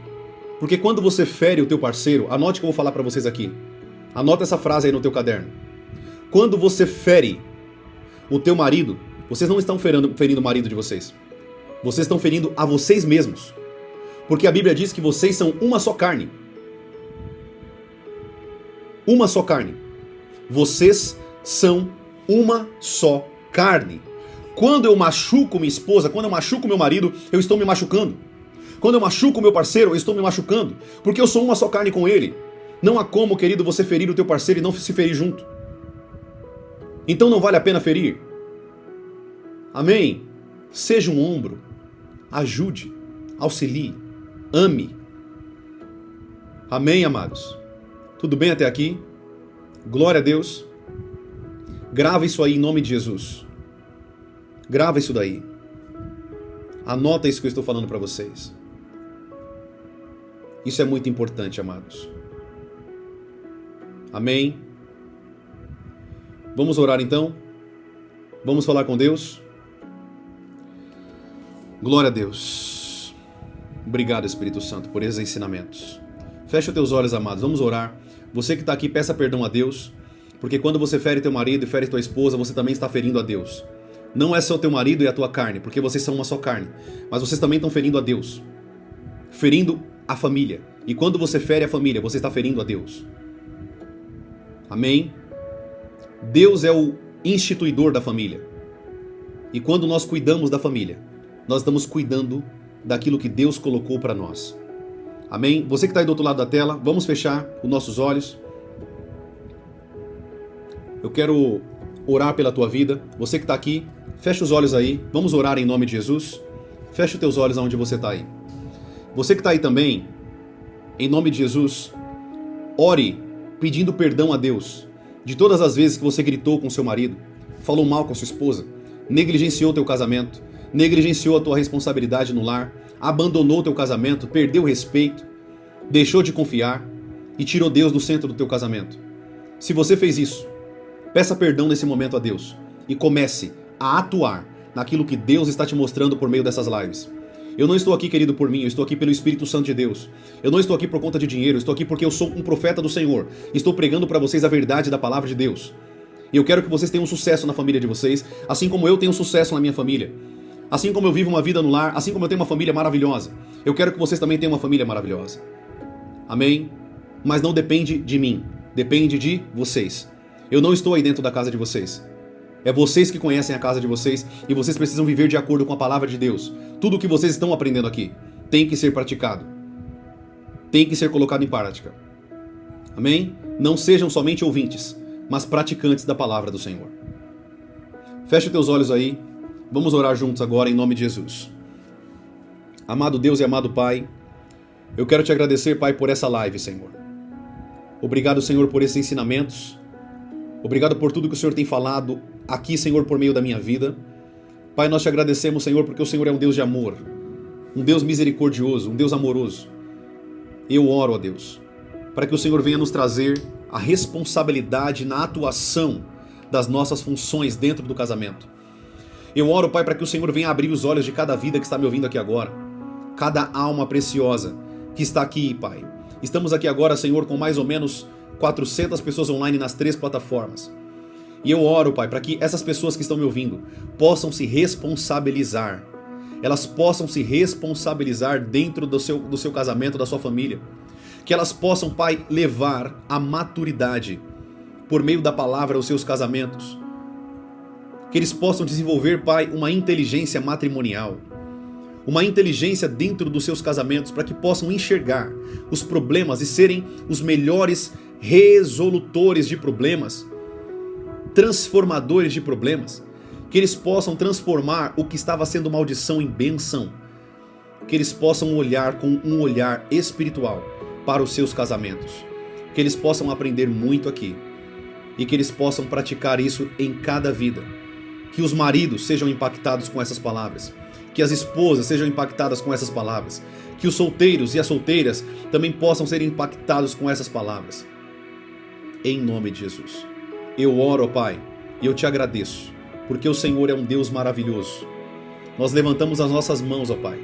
Porque quando você fere o teu parceiro, anote o que eu vou falar para vocês aqui. Anota essa frase aí no teu caderno. Quando você fere o teu marido, vocês não estão ferindo o marido de vocês. Vocês estão ferindo a vocês mesmos. Porque a Bíblia diz que vocês são uma só carne. Uma só carne. Vocês são uma só carne. Quando eu machuco minha esposa, quando eu machuco meu marido, eu estou me machucando. Quando eu machuco meu parceiro, eu estou me machucando. Porque eu sou uma só carne com ele. Não há como, querido, você ferir o teu parceiro e não se ferir junto. Então não vale a pena ferir. Amém? Seja um ombro. Ajude. Auxilie. Ame. Amém, amados? Tudo bem até aqui? Glória a Deus. Grava isso aí em nome de Jesus. Grava isso daí. Anota isso que eu estou falando para vocês. Isso é muito importante, amados. Amém? Vamos orar então? Vamos falar com Deus? Glória a Deus. Obrigado, Espírito Santo, por esses ensinamentos. Fecha os teus olhos, amados. Vamos orar. Você que está aqui, peça perdão a Deus. Porque quando você fere teu marido e fere tua esposa, você também está ferindo a Deus. Não é só teu marido e a tua carne, porque vocês são uma só carne. Mas vocês também estão ferindo a Deus. Ferindo a família. E quando você fere a família, você está ferindo a Deus. Amém? Deus é o instituidor da família. E quando nós cuidamos da família, nós estamos cuidando daquilo que Deus colocou para nós. Amém? Você que está aí do outro lado da tela, vamos fechar os nossos olhos. Eu quero orar pela tua vida. Você que está aqui, fecha os olhos aí. Vamos orar em nome de Jesus. Fecha os teus olhos aonde você está aí. Você que está aí também, em nome de Jesus, ore pedindo perdão a Deus de todas as vezes que você gritou com seu marido, falou mal com a sua esposa, negligenciou teu casamento, negligenciou a tua responsabilidade no lar, abandonou teu casamento, perdeu o respeito, deixou de confiar e tirou Deus do centro do teu casamento. Se você fez isso, peça perdão nesse momento a Deus e comece a atuar naquilo que Deus está te mostrando por meio dessas lives. Eu não estou aqui, querido, por mim, eu estou aqui pelo Espírito Santo de Deus. Eu não estou aqui por conta de dinheiro, eu estou aqui porque eu sou um profeta do Senhor. Estou pregando para vocês a verdade da palavra de Deus. E eu quero que vocês tenham sucesso na família de vocês, assim como eu tenho sucesso na minha família. Assim como eu vivo uma vida no lar, assim como eu tenho uma família maravilhosa. Eu quero que vocês também tenham uma família maravilhosa. Amém? Mas não depende de mim, depende de vocês. Eu não estou aí dentro da casa de vocês. É vocês que conhecem a casa de vocês e vocês precisam viver de acordo com a palavra de Deus. Tudo o que vocês estão aprendendo aqui tem que ser praticado. Tem que ser colocado em prática. Amém? Não sejam somente ouvintes, mas praticantes da palavra do Senhor. Feche teus olhos aí. Vamos orar juntos agora em nome de Jesus. Amado Deus e amado Pai, eu quero te agradecer, Pai, por essa live, Senhor. Obrigado, Senhor, por esses ensinamentos. Obrigado por tudo que o Senhor tem falado aqui, Senhor, por meio da minha vida. Pai, nós te agradecemos, Senhor, porque o Senhor é um Deus de amor, um Deus misericordioso, um Deus amoroso. Eu oro a Deus, para que o Senhor venha nos trazer a responsabilidade na atuação das nossas funções dentro do casamento. Eu oro, Pai, para que o Senhor venha abrir os olhos de cada vida que está me ouvindo aqui agora, cada alma preciosa que está aqui, Pai. Estamos aqui agora, Senhor, com mais ou menos 400 pessoas online nas 3 plataformas. E eu oro, Pai, para que essas pessoas que estão me ouvindo possam se responsabilizar. Elas possam se responsabilizar dentro do seu casamento, da sua família. Que elas possam, Pai, levar a maturidade por meio da palavra aos seus casamentos. Que eles possam desenvolver, Pai, uma inteligência matrimonial. Uma inteligência dentro dos seus casamentos para que possam enxergar os problemas e serem os melhores resolutores de problemas, transformadores de problemas, que eles possam transformar o que estava sendo maldição em bênção, que eles possam olhar com um olhar espiritual para os seus casamentos, que eles possam aprender muito aqui e que eles possam praticar isso em cada vida. Que os maridos sejam impactados com essas palavras, que as esposas sejam impactadas com essas palavras, que os solteiros e as solteiras também possam ser impactados com essas palavras. Em nome de Jesus. Eu oro, ó Pai, e eu te agradeço, porque o Senhor é um Deus maravilhoso. Nós levantamos as nossas mãos, ó Pai,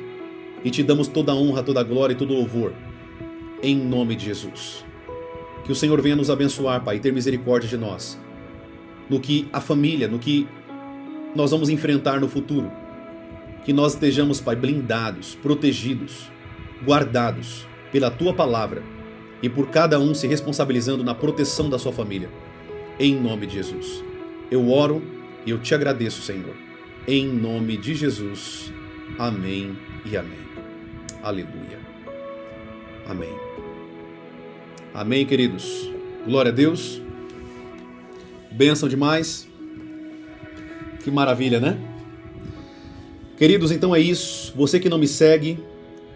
e te damos toda a honra, toda a glória e todo o louvor. Em nome de Jesus. Que o Senhor venha nos abençoar, Pai, e ter misericórdia de nós. No que a família, no que nós vamos enfrentar no futuro. Que nós estejamos, Pai, blindados, protegidos, guardados pela Tua palavra e por cada um se responsabilizando na proteção da sua família. Em nome de Jesus. Eu oro e eu te agradeço, Senhor. Em nome de Jesus. Amém e amém. Aleluia. Amém. Amém, queridos. Glória a Deus. Bênção demais. Que maravilha, né? Queridos, então é isso. Você que não me segue,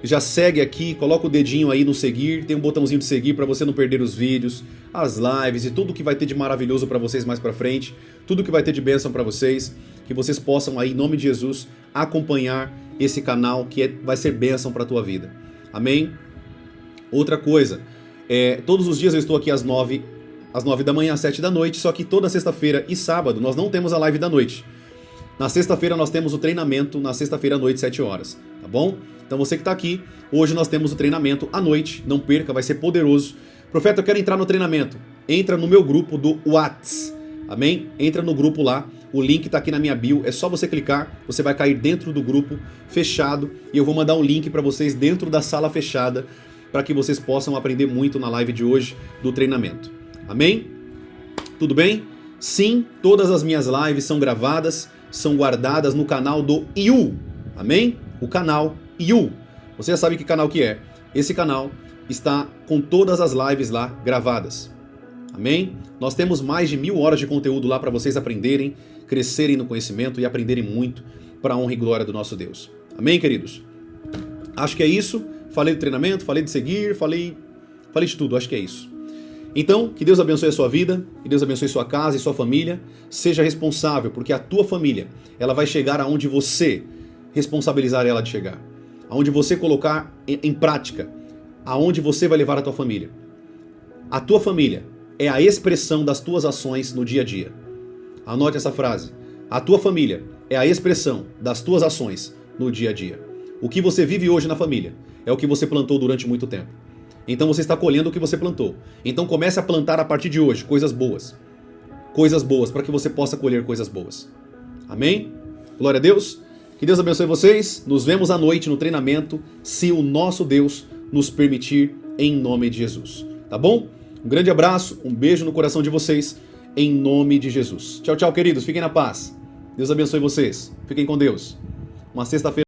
já segue aqui, coloca o dedinho aí no seguir, tem um botãozinho de seguir para você não perder os vídeos, as lives e tudo que vai ter de maravilhoso para vocês mais para frente, tudo que vai ter de bênção para vocês, que vocês possam aí, em nome de Jesus, acompanhar esse canal que vai ser bênção para a tua vida. Amém? Outra coisa, todos os dias eu estou aqui às 9 da manhã, às 7 da noite, só que toda sexta-feira e sábado nós não temos a live da noite. Na sexta-feira nós temos o treinamento, na sexta-feira à noite, 7 horas, tá bom? Então você que está aqui, hoje nós temos o treinamento à noite, não perca, vai ser poderoso. Profeta, eu quero entrar no treinamento. Entra no meu grupo do Whats, amém? Entra no grupo lá, o link está aqui na minha bio, é só você clicar, você vai cair dentro do grupo fechado e eu vou mandar um link para vocês dentro da sala fechada para que vocês possam aprender muito na live de hoje do treinamento. Amém? Tudo bem? Sim, todas as minhas lives são gravadas, são guardadas no canal do You. Amém? O canal You. Você já sabe que canal que é. Esse canal está com todas as lives lá gravadas. Amém? Nós temos mais de 1000 horas de conteúdo lá para vocês aprenderem, crescerem no conhecimento e aprenderem muito para a honra e glória do nosso Deus. Amém, queridos? Acho que é isso. Falei do treinamento, falei de seguir, falei de tudo. Acho que é isso. Então, que Deus abençoe a sua vida, que Deus abençoe sua casa e sua família. Seja responsável, porque a tua família, ela vai chegar aonde você responsabilizar ela de chegar. Aonde você colocar em prática, aonde você vai levar a tua família. A tua família é a expressão das tuas ações no dia a dia. Anote essa frase. A tua família é a expressão das tuas ações no dia a dia. O que você vive hoje na família é o que você plantou durante muito tempo. Então você está colhendo o que você plantou. Então comece a plantar a partir de hoje coisas boas. Coisas boas, para que você possa colher coisas boas. Amém? Glória a Deus. Que Deus abençoe vocês. Nos vemos à noite no treinamento, se o nosso Deus nos permitir, em nome de Jesus. Tá bom? Um grande abraço, um beijo no coração de vocês, em nome de Jesus. Tchau, tchau, queridos. Fiquem na paz. Deus abençoe vocês. Fiquem com Deus. Uma sexta-feira